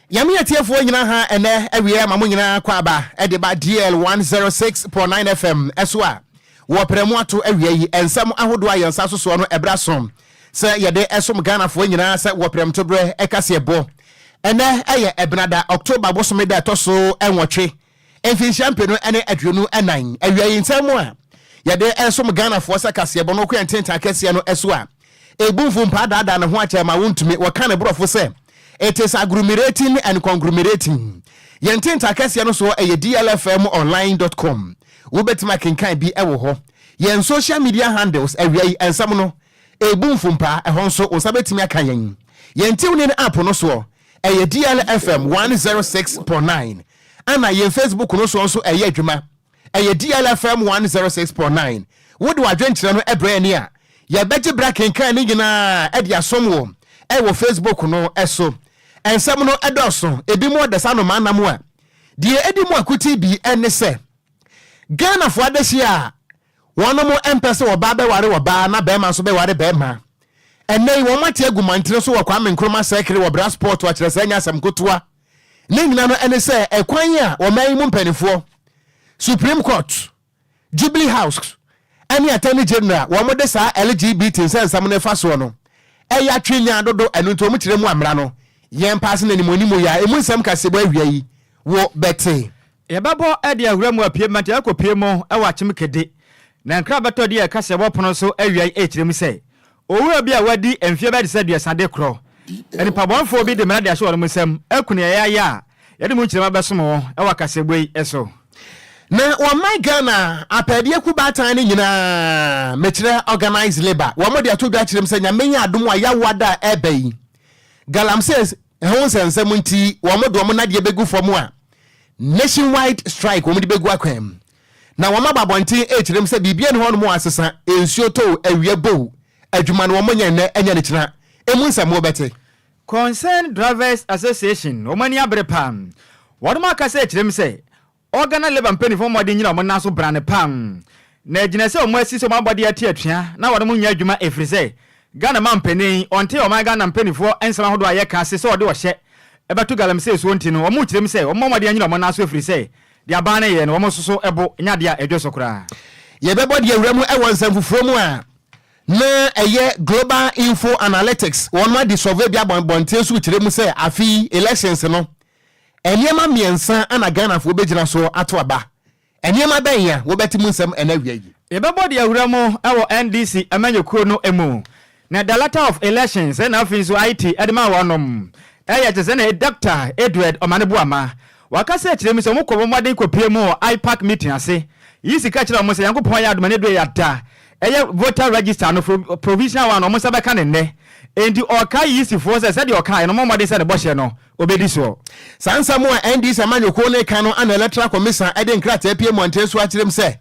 Yami atiefo nyina ha ene awie ma mo nyina kwa ba e de ba DL 106.9 FM eswa wo premu ato awie yi ensam ahodo ayensa soso no ebrasom se ye de esom Ghana fo nyina se wo prem to bre ekase bo ene eye ebnada October bosome da toso enwotwe enfin champion ene aduonu enan awie yi nsam a ye de esom Ghana fo se kase bo no ko ententa kase no eswa ebunfu mpa dada ne ho ache ma wontumi wo kan brofo se it is agglomerating and conglomerating. Yentinta kesi no so DLFM online.com. Ubetima kenkan bi ewo ho. Yen social media handles awia ensam no ebumfumpa ehonso osabetimi aka yen. Yentiwni ne app no so DLFM 106.9. Ana yen Facebook no so adwuma. DLFM 106.9. Wodo adwenkyere no ebre ne a ye beti bra kenkan ne nyina e dia somwo ewo Facebook no eso ensam no edoso ebi mo de sano manam a die edi mo akuti bi ene se Ghana fo adehye a wono mo empese wo ba be ware wo ba na be ma so be ware be ma enne wo mate agumantire so wo kwa menkroma sekre wo bra sport wa kire sanya asam kotoa ne nyina no ene se ekwan a wo man mu mpanifo Supreme Court Jubilee House ani Attorney General wo mo de sa LGBT nsam ne fa so no eya twenya dodo enu to mu kire mu amra no yen pass na nimonimu ya emu nsam kasebo awia yi wo bete ye babo ade awura mu apie mate akopie mo e wa chim kede na nkra beto de kasebo pono so awia yi kire mu se owura bi a wadi emfie be de se de sade kro eni pabonfo bi de mena de ahwe mu nsam akuna ya ye de mu kire ma besomo e wa kasebo yi eso na wa my Ghana apede ku batan ni nyina mekire organize labor wa mo de atodwa kire mu se nya menya adom a ya wada ebai Galam says ehon sensem nti wo mo do mo na de begu fom a nationwide strike wo mo de begu akwam na wo ma babontin ekirem se bibia ne ho no mo asesa ensuo to awie bo adwuma no wo mo nya ne enya ne kina emu nsam wo bete Concerned Drivers Association wo mani abre pam wo do ma ka se ekirem se organa labor mpani fo mo de nyina mo na so brane pam na ejina se o mo asi so mo abode atiatua na wo do mo nya adwuma efrise Ghana man penny onte o my Ghana pennyfo ensama hodo aye ka se so de wo hye ebeto galamse so nti no o mu kirem se o mo de anyina mo na so afiri se de aba na ye no o mo soso ebo nya de a edwoso kra ye bebo de awura mu e won sam fufuro mu a na eye Global Info Analytics won ma di survey bia bonbonte so kirem se afi elections no eniema miensa ana Ghana fo begina so ato aba eniema ben ya wo betimu nsam enawia yi ye bebo de awura mu e wo NDC amanyekuo no emu na the letter of elections and afin so IT edema wonom tese na Dr. Edward Omanebuama wakase kire mi so mukọ mmade kopie mu IPAC meeting ase yisi ka kire mo se yankopon ya adoma ne do ya da voter register no provisional one mo se be ka ne ne endi oka yisi fo se de oka no mmade se de bohye no obedi so sansa mu NDC amanyoko ne ka no an electoral commission ede nkrata apie mu antesu akirem se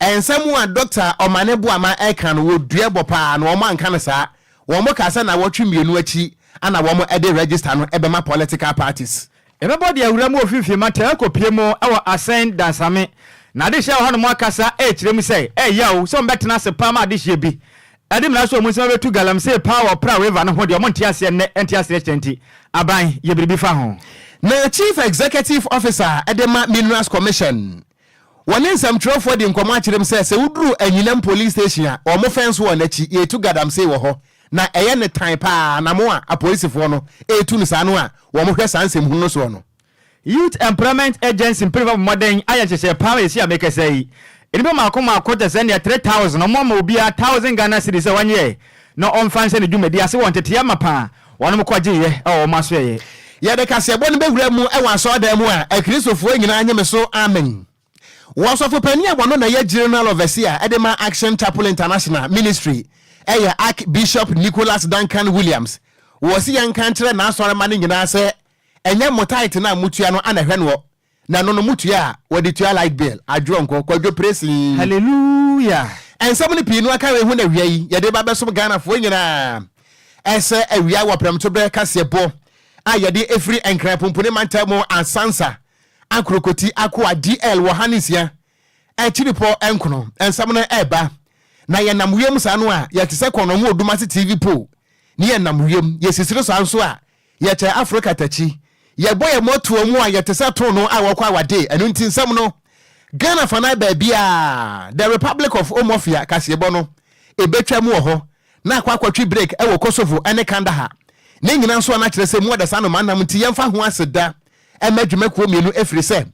ensamu a Dr. Omanebuama eka no wo dua bopa na wo man kan sa wo mo ka sa na wo twemienu achi ana wo mo ede register no ebema political parties ebebodi awura mu ofifie mata kopie mu awo ascend dansame na de hye ho no mo akasa kirem sei yawo so mbetena se pa ma de hye bi ade mna so mo nsa betu galamse power pra river no ho de mo ntiase ne ntiase enti aban ye biribi fa ho na Chief Executive Officer Edema Minerals Commission One nsam trofo de nkomo akirem se wuduru anyinam police station a o mo fence wo na chi yetu gadam se wo ho na eye ne tan pa na mo a police fo no etu no sa no a wo mo hwe sansem hu no so no Youth Employment Agency Priva Modern ayachese pa esi ameke sei enibe makoma akota se ne 3000 no mo ma obi 1000 Ghana cedis wanye no on fanse ne dwumadi ase won tete amapa wono mo kwaje ye o maso ye ye de kasebo ne bewura mu e wan so da mu a akristofo nyina anyeme so amen was of opinion one na ye General Overseer Edema Action Chapel International Ministry Archbishop Nicholas Duncan Williams was yan country na sore mane nyina se enye motait na mutua no anahwe no na no mutua we de tua like bill adwonko kwadwo praise hallelujah and some of the pinu aka we hu na wiai ye de ba beso Ghana fo nyina ese awia wo prem to be kasebo ye de efri enkra pompone mantamo ansansa akrokoti akwa DL Wohanisia chiripo enkono ensam na eba na ye namwiem sa no a ye tese kono mu odumase TV po ni ye namwiem ye sisire so anso a ye che Africa tachi ye boy moto mu a yetesa to no a wokwa wade enu ntinsam no Ghana fana ba bia the Republic of Omofia kasebo no ebetwa mu ho na akwatwi break e wo Kosovo ene Kandahar ne nyina nso na kire se mu da sano manam nti yemfa ho aseda e madwuma kuo mienu efiri se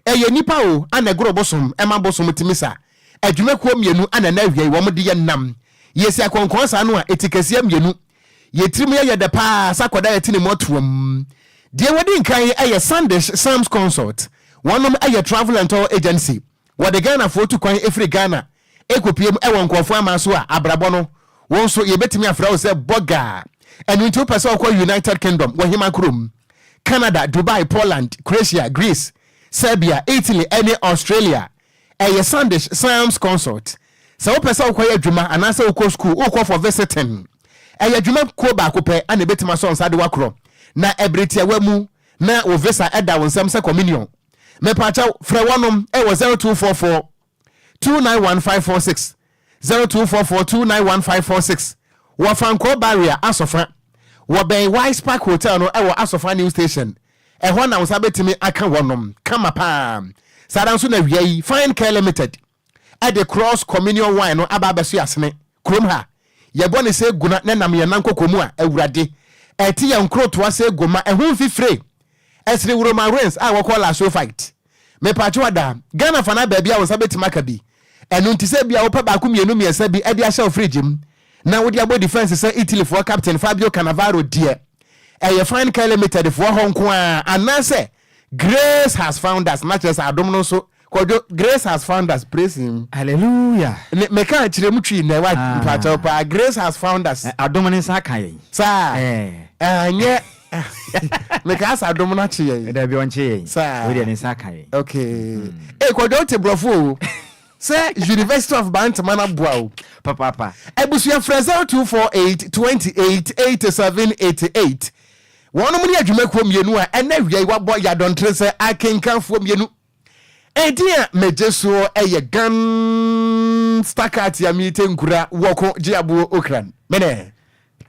eye nipa o anagro bosom e ma bosom timisa adwuma kuo mienu anana hwei wo mde ye nam yesi akonkon sa no a etikasia mienu yetrim ye de pa sakoda yetine motuom de wodi nkan eye Sundays Sam's Consult wonom eye travel and tour agency wo de Ghana for to kwan efiri Ghana ekopiem e won kofo amaso a abrabo no won so yebetimi afra wo se boga enu nti opese okwa United Kingdom wo hima krom Canada, Dubai, Poland, Croatia, Greece, Serbia, Italy, and Australia. A Sundays Sam's Consult. So person who adwuma anasa uko school uko for visiting. A adwuma ko ba ko pe and betima so nsade wakro. Na ebritia wamu na o visa eda wonsam se communion. Me pacha frɛ wonom e wo 0244 291546 0244 291546. Wo fanko barrier asofa. Wobɛn Wise Park Hotel no ɛwɔ Asofa New Station ɛhɔ na wosa betimi aka wonom kama pa sada nso na wiai Fine Care Limited at the Cross Communion Wine no aba beso asene krom ha yɛbɔ ne sɛ guna na nam yɛ nankokomu a awurade ɛti yɛ nkrotoa sɛ goma ɛho fifre ɛsere Roman Reigns a wɔkɔ la show fight me pacho ada Ghana fana ba bia wosa betimi aka bi ɛno nti sɛ bia wo pa ba ko mienu miɛnsa bi ɛde ahyɛ fridge mu na wodi abo defense say Italy for captain Fabio Cannavaro die e Fine Care Limited for honko a anase Grace has found us not just adom no so Kwadwo Grace has found us, praise him, hallelujah. Me kan kire mu twi na wa pato pa Grace has found us adom ne sa kan sa anye me ka sa adom na kye da bi on kye sa we ne sa kan okay Kwadwo te brofo say University of Bantamana Boao papa ebusuya freza 248 28 87 88 wono mu ne adwuma ko mienu a ena wiai wabo ya dontre se akenkanfo mienu edia mejeso eye gan stakat ya mitenkura Okogyeabour Ocran mene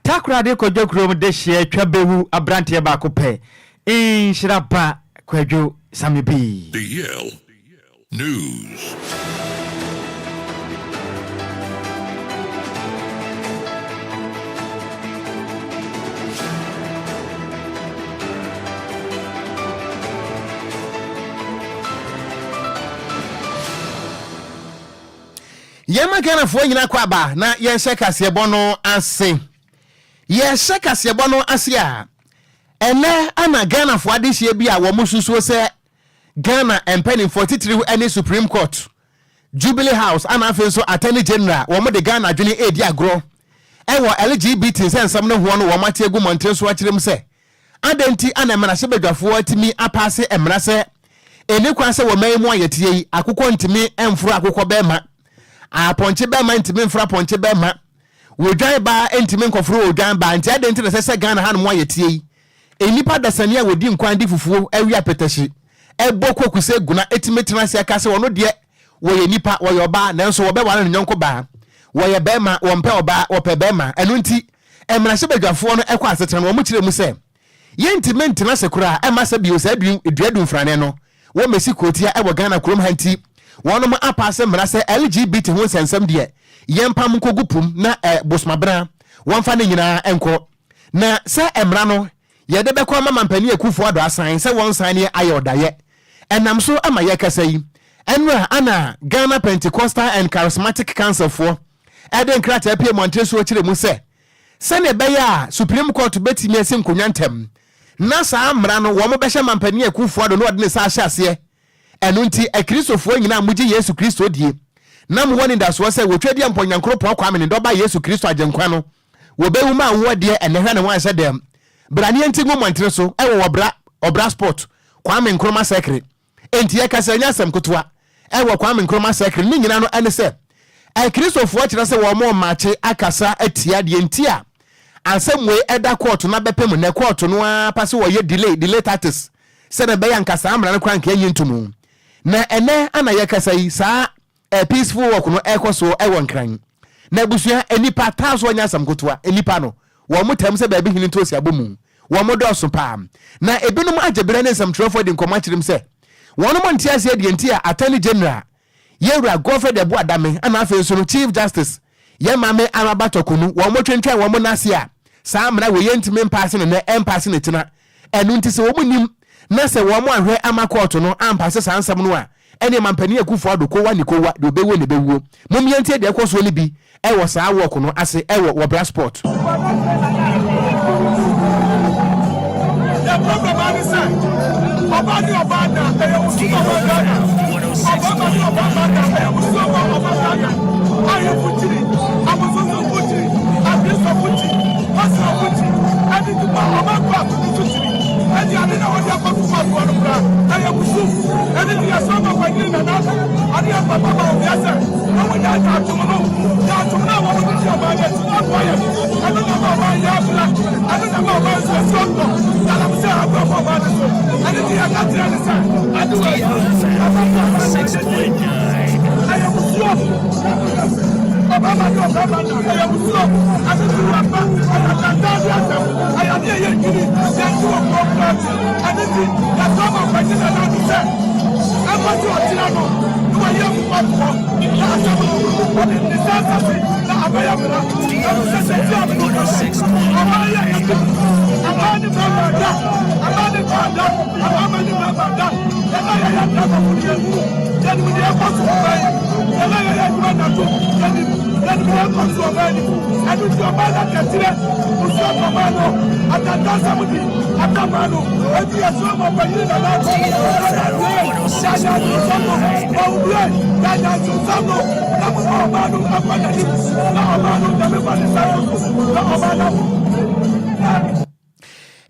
takura de Kwadwo krom de hye twabehu abrante ba ko pe Nhyiraba Kwadwo Sammy B DL News. Yema Ghana fo nyina kwa ba na ye shekasebo no ase ye shekasebo no ase a ene ana Ghana fo adehie bi a wo mususuo se Ghana empeni 43 any Supreme Court Jubilee House ana afenso Attorney General wo mo de Ghana adwene edi agro ewo LGBT sensam no ho no wo mate egu montre so akirem se adenti ana emra se badwafo atimi apase emra se eni kwan se wo mai mu ayetie yi akokɔ ntimi emfuro akokɔ bema a ponche bema ntimi mfura ponche bema wodwan ba ntimi nkofuro wodwan ba nti adenti na se Ghana han mu ayetie yi enipa dasania wodi nkwan di fufuo awi apetashi eboko kuse guna etimetina se aka se wono de woye nipa woye oba nanso wo be wana nyonko ba woye bema wompe oba wope bema enu nti emra se badwafo no ekwa asetre no wo mu kire mu se yentime ntina se kura ema se bio se duadu mfrane no wo mesi kotia ewo Ghana krom hanti wono mu apase mra se LGBT ho sensem de yempam nkogupum na bosmabra wonfa ne nyina enko na se emra no yede bekwa mama mpani akufo ado asan se won san ne ayodaye enam so ama yekasai enra ana Ghana Pentecostal and Charismatic Council for eden krata apie montre so kire mu se ne beya Supreme Court betimi asim konyantem na sa amra no wo mo behye mampani akufo ado no de sa ahyase enu nti akristofo nyina mugi Yesu Kristo die na mo woni da so se wotwadi amponyankro po kwa me doba Yesu Kristo agenkwa no wo behu ma wo de enehwe ne wan sedem brani enti ngo montre so ewo obra sport kwa me nkroma sekre enti yakasanya asem kotwa ewo kwa me nkroma sekre ni nyina no ene se akristofo kire se wo mo mache akasa atia de enti a ansem we eda court na bepem na court no apase wo ye delay status se na be yankasa amra no kran ka yintumu na ene ana yakasa yi sa peaceful work no ekoso ewo nkran na busua enipa taso anya asem kotwa enipa no wo mutam se ba bi hini to si abomu wo modo so pam na ebinom agebere ne samtrofo de nkoma kirim se wono mo ntia se de ntia attorney general yewura Godfrey Ebo Adame ana afa so no chief justice ye mame amabatokunu wo mo twentwa wo mo nase a saa mra we yentime mpasse no na empasse ne tina enu nti se wo mo nim na se wo mo ahwe ama court no ampasse saa nsam no a ene mampani akufo adoko wa nikowa de obewo ne bewo mom yentie de ekoso ne bi e wo saa work no ase e wo bra sport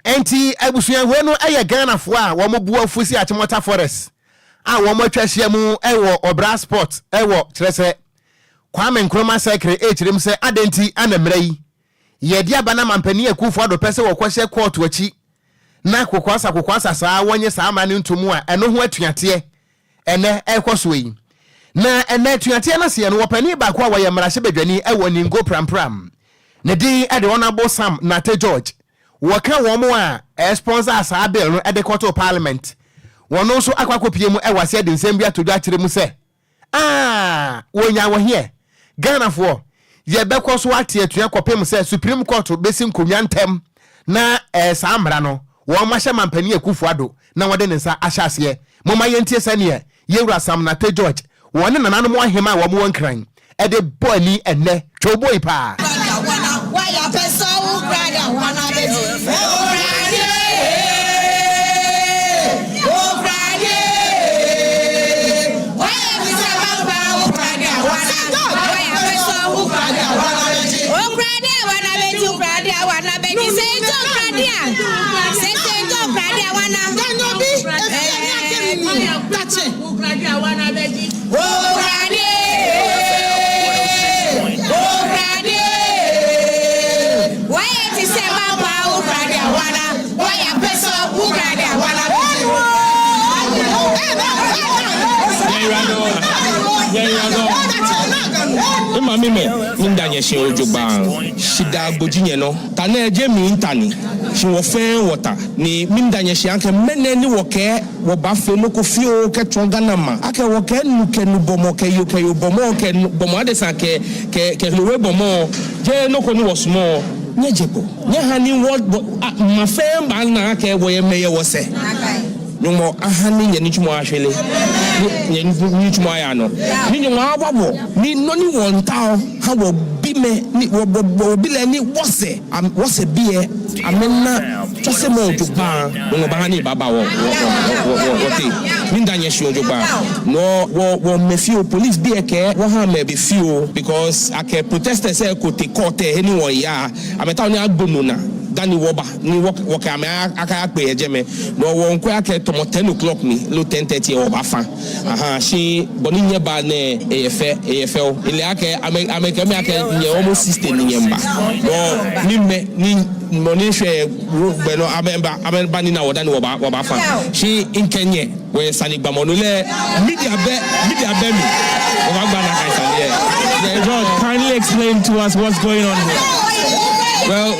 enti abusua wonu eye Ghana fo a wo mobu afusi Achimota Forest a wo matwahia mu ewo Obra Sport ewo kirese Kwame Nkrumah sekre echirem se adenti anamra yi ye dia bana mampani akufo ado pese wo kwahye court wachi na kokwasa saa wonye saa mane ntomu a eno ho atuate ene ekoso yi na ene atuate na se no wopani ba kwa waye mrahye badwani ewo ningo prampram ne di ade honorable Sam Nate George waka wo mo a sponsor saa bill no ede court of parliament wono so akwakopie mu ewase de nsem bia todu akire mu se wonya wo here Ghana for ye beko so ate atua kopem se Supreme Court besi nkonwa ntem na saa mra no wo ma hye mampani akufo ado na wode ne nsa ahyase moma yentie sane yewura Sam Nate George wone nanano mo ahema wo mo wankran ede boni enne twoboi pa Mame mindanye she ojoba shida gojinye no tana eje mi intani she wo fen water ni mindanye she anke meneni woke wo ba fe no ko fio ke tonga na ma ake woke nuke nu bomo ke yo bomo ke bomo ade san ke lewe bomo je no ko ni wosmo nye jebo nye hani wo ma fe ba na ke wo ye meye wo se nyumo ahani nye nichumo ahwele nye nichumo aya no ni nyumo awabo ni noni wontao ha wo bime ni wo bile ni wose bie amena twase mo ojuba no ba hani baba wo te mindanye shi ojuba no wo mefio police bie ke wo ha me be fio because ake protesters say ko te court any wo ya ameta oni agbono na Dani woba ni woka ame aka pe ejeme no wo nko ake tomo 10 o'clock ni lo 10:30 oba fa she boni nyeba ne efe ile ake ame keme ake nye almost 60 ni nyemba no ni me ni moni hwe gbe no amemba ni na woda ni woba fa she inkenye we sani gba mono le media be mi oba gba na kai sani George, kindly explain to us what's going on here. Well,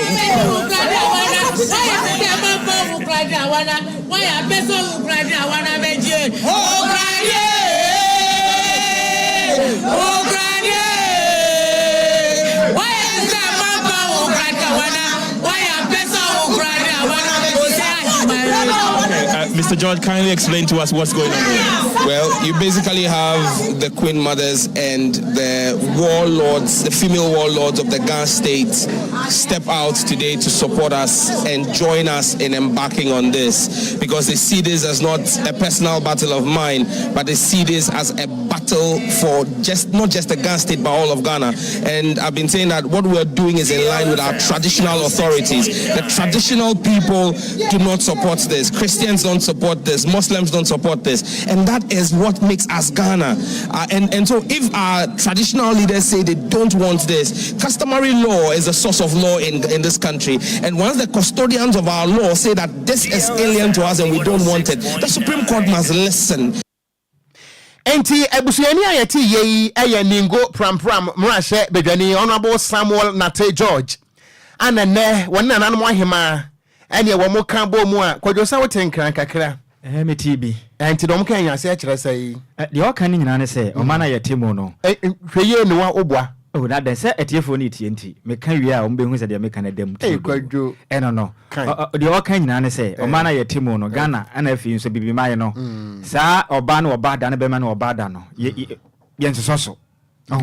Okran wana why a person Okran wana meje Okran why is that mama Okran wana why a person Okran wana Mr. George, kindly explain to us what's going on here. Well, you basically have the Queen Mothers and the warlords, the female warlords of the Ghana state step out today to support us and join us in embarking on this because they see this as not a personal battle of mine, but they see this as a battle for not just the Ghana state, but all of Ghana. And I've been saying that what we're doing is in line with our traditional authorities. The traditional people do not support this. Christians don't support this. Muslims don't support this. And that is what makes us Ghana. And so if our traditional leaders say they don't want this, customary law is the source of law in this country. And once the custodians of our law say that this is alien to us and we don't want it, the Supreme Court must listen. Enti ebusuani ayeti yei eye ningo pram mrashe bedwani Honorable Samuel Nate George anane wonna nanmo ahema ene wo mo kan bo mu a Kwadwo sa woten kran kakra me TB enti dom kan yase a kire sai de o kan nyina ne se o mana yetimo no hweye ne wa obua o na den se etiefo ni tienti me kan wi a o mbehu se de me kan dem Kwadwo no de o kan nyina ne se o mana yetimo no Ghana ana afi nso bibi maye no sa oba na oba da ne be ma na oba da no ye nsoso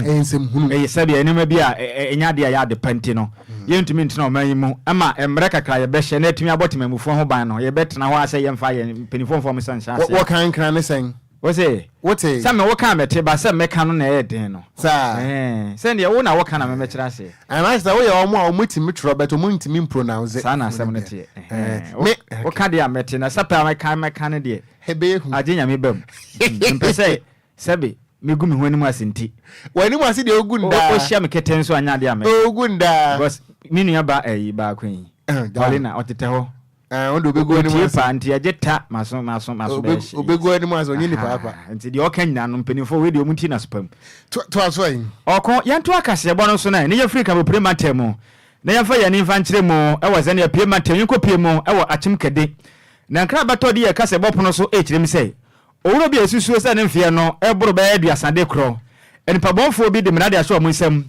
ensem hunu sabi enema bi a enya de ya de panti no ye ntumi ntina o man mu ama emre kakra ye be hye na atumi abotemamufo ho ban no ye betena ho ase ye mfa ye penifo mfo msansa ase wo kan kran ne sen wote sa me wo kan mete ba sa me kan no na ye den no sa se ne wo na wo kan na me kira ase ana sa wo ye o mo a o mutimi tro beto mo ntimi pronounce sa na asem ne tie wo kan de a mete na sa pa me kan de hebe hu agenya me bam mpese sabi megu me hwani mu asenti wani mu ase de ogunda o hia me keten so anya de ame ogunda because minu ya ba ba kwen dalina otete ho ondo obegu ani mu ase pa anti ageta maso be obegu ani mu ase onyi ni papa anti de okanya no mpenifo we de omunti na spam to aso yin okon yanto akase ebo no so na ne Africa bo prematem na yafa ya ni mfa nkire mu e waze ne prematem yinko pie mu e wo achim kede na nkra bato de ya kase ebo pono so e kire mi sei owuro bi esusuo se ne mfie no e boro ba aduasade kro enipa bonfo bi de menade aso amunsam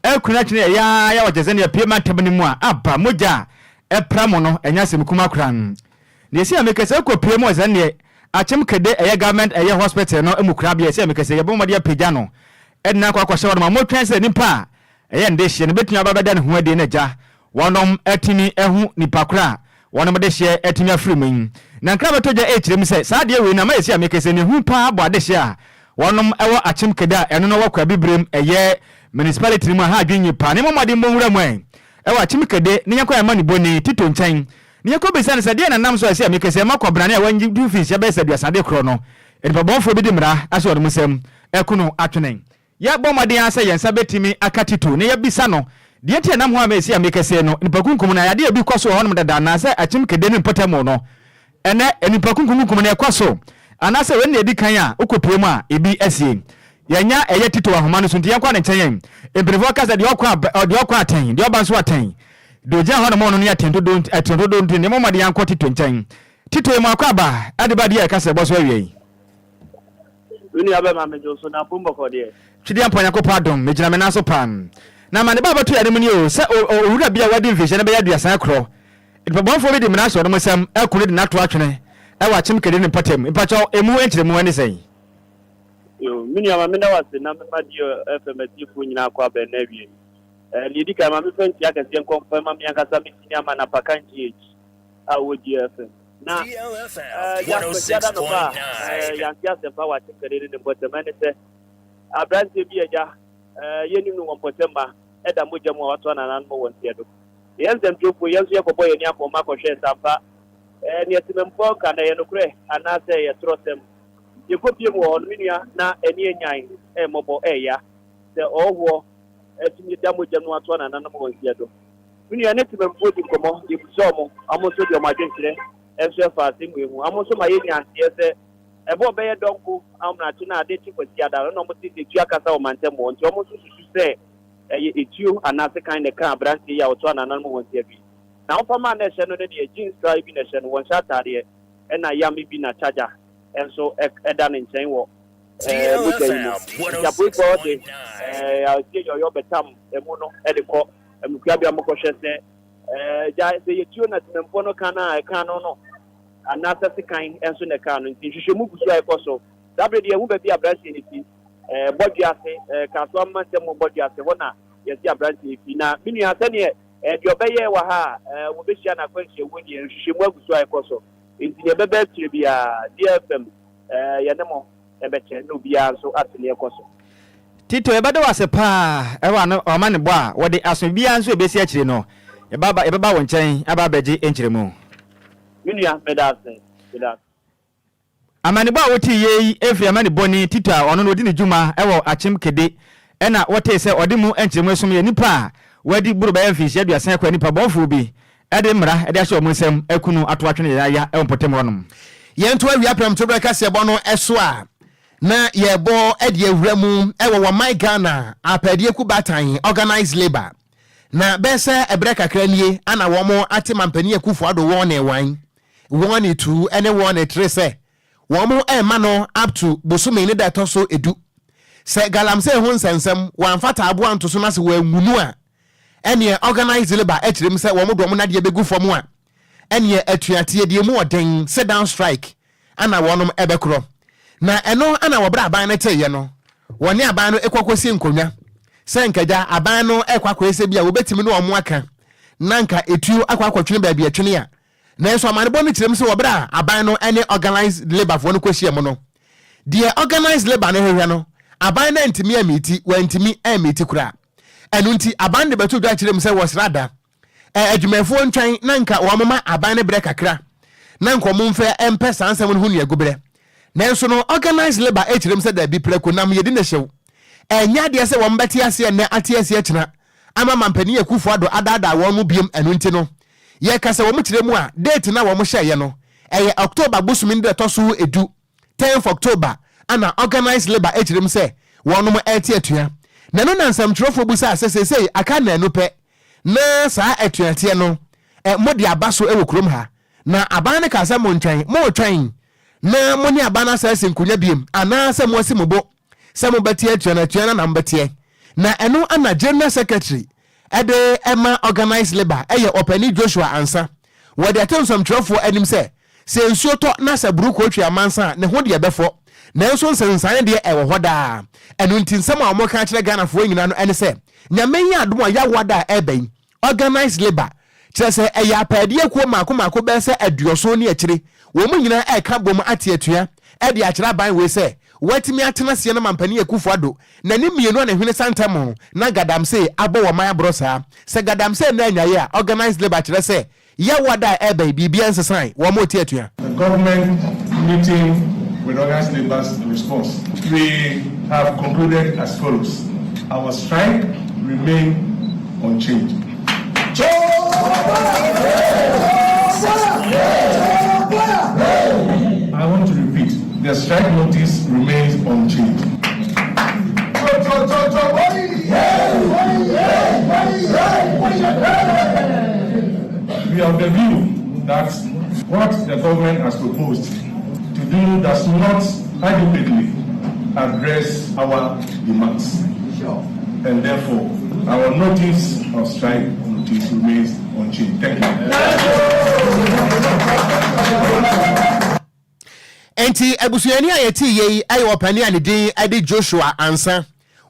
e kuna kine ya wajeze ne prematem ni mu a aba moja e pramo no enya semkuma kran na esi amekese ko pie mu ze ne achim kede eye government eye hospital no emukra bia esi amekese ye bomade apagya no edna kwa kwahye won ma motwen se nipa eye nde hye ne betumi ababada ne ho ade na ja wonom atini ehu nipa kra wonom de hye atimi afirimin na nkra betoja e kirem se saa de we na ma esi amekese ne hu pa abo ade hye a wonom ewo achim kede a eno no wakwa bibrem eye municipality mu ha adwenyi pa ne momade mbonwura mu ewo achim kede ne yakwa ya mani boni tito nchen ne yakwa be sane se de na nam so esi amekese makobra ne wanji du fi hye be se duasade kro no enipa bonfo bi de mra aso wonom sem ekuno atwenen ya bomade ya se yensa betimi akatito ne ya bisa no de tie nam ho amesi amekese no nipa kunkum na ya de bi kwaso honom dada na se achim kede ne mpotamo no ene nipa kunkum na kwaso anase we na edi kan a okopiremu a ebi asie yanya eye tito ahoma no so ntia kwa ne nchen emprevo kasa de okwa aten de oba so aten doja honom no ne aten do ne momade yankọ tito nchen tito emu akwa ba adeba de ya kasa bo so awie Uni abe ma mejo so na pumbo ko de twidi ampa yakọ adom mejina me na so pam na ma ne baba to ya dem ni o se owura bia wadi mfihye ne be ya duasa kro bonfo bi de mina so no sem akure de nato atwene e wa chim kede ne patem ipacho emu enkyere mu ane sei yo mini ama me na wase na me madio FMT fu nyina kwa be na wie lidi ka ma me fenti akase nkomfa ma me akasa me sini ama na pakanji a wo DLFM na DLFM 106.9 yantia sempa wa chim kede ne patem ane se abrante bi eja yeni nu wonpotemba eda moja mu watu na nan mo wontie do yenze ntupo yenzo yakobo yeni akọ makọhwe sampa ne yatimempo ka na yenokure anase yetrosem yekopie mu won minua na eni enyan mobo ya se owo etimi da moja nu watu na nan mo wontie do minua ne timempo di komo yebuso mo amoso di omadwenkire enso fa asimu emu amoso ma yeni antie se ebo be ye donku amna tu na ade ti kwasi ada no mo ti tu akasa o mantem won ti o mo susu se etu anase kan ne kan branti ya oto ananan mo won ti abi na ofama na ehye no de jeans dry bi na ehye no won sha tade e na yami bi na charger enso eda ne nchen wo ya boy for the I see your betam emu no e de ko emukua bi amoko hwe se ja se yetuo na tempo no kana e kan no anasa sekan enso ne kan no nhwehwe mu kusu ai koso dabre de hu ba bi abranche ni ti body ase kaso amante mo body ase wona yesi abranche fi na minu ase ne de obeye wa ha wo be hia na kwanhie woni nhwehwe mu agusu ai koso enti ne bebe tire bia DLFM ye ne mo ebeche no bia so atene koso Tito ebada wase pa ewa no omane bo a wo de aso bia nso ebesi akire no ebaba won chen aba beji enchire mu minu ya medase amane bo a woti yi efri amane boni Tito a ono no di ne djuma ewo achim kede ena wote se ode mu enchire mu esum ye nipa wadi buru ba enfi hia duasan kwa nipa bonfo bi ede mra ede ahye omunsem akunu ato atwene ya empotem honom yento awia pram to breka se bo no eso a na yebo ede awuramu ewo wa my Ghana apedie ku batan organized labor na bese ebreka kranie ana wo mo ate mampani akufo ado won ne wan won ne tu ene won ne tre se wo mo ema no up to bosome ne da to so edu se galamse ho nsensem wan fata abo anto so na se wa ngunu a ene organized labor etirem se wo mo do mo na de begu fo mo a ene atuate de mu oden sit down strike ana wonom ebekro na eno ana wobra aban na teye no woni aban no ekwakosi nkonwa senkaja aban no ekwakwese bia wobetimi no omo aka nanka etuo akwakotwene ba bia twene a na enso amane bo no tirem se wobra aban no ene organized labor fo no kwahie mo no de organized labor no hwehwe no aban na ntimi amiti wantimi amiti kura enu nti aban de betu dwa tirem se wosrada adwumefo ntwan nanka womama aban ne breka kra nanka momfe empe sansem no hunu yagubere nanso no organized labor tirem se da bi preko nam yedi na hyew enya de se won beti ase ne ate ase akina ama mampani akufo ado adada won mu biem enu nti no ye kase won tirem a date na won hye no eye October busumi de to so edu 10th October ana organized labor tirem se won mo ete atua na no nansam trofo bu sa sesei aka na enu pe na sa atuate no modi abaso ewo krom ha na aban ne kasa mo ntwan mo twan na mo ni aban na sa senkunya biem ana sa mo simobo sa mo batie atuana na mbatie na eno ana general secretary ede ema organized labor eye openi Joshua Ansa wo de atensam trofo anim se nsuo to na sa buruko twa amansa ne ho de befo na enso nsansan de ewo hoda enu ntinsam a mo ka kire Ghana fo nyina no ene se nyamenya adom ya wada eben organized labor kire se eya paadie kuo mako be se aduoso ne akire wo mu nyina eka bom ate atua e de akira ban we se watimi atena se na mampani akufo ado na ni mienu na hwene santam na gadam se abo wo man abrosa se gadam se na anyaye a organized labor kire se ya wada eben bibia nsesan wo mo tie atua government meeting with organized labor's response. We have concluded as follows. Our strike remains unchanged. I want to repeat, the strike notice remains unchanged. We have the view that what the government has proposed to do does not adequately address our demands. And therefore, our notice of strike notice remains unchanged. Thank you. Enti ebusuani ayeti ye ayo opani anidi edi Joshua Ansa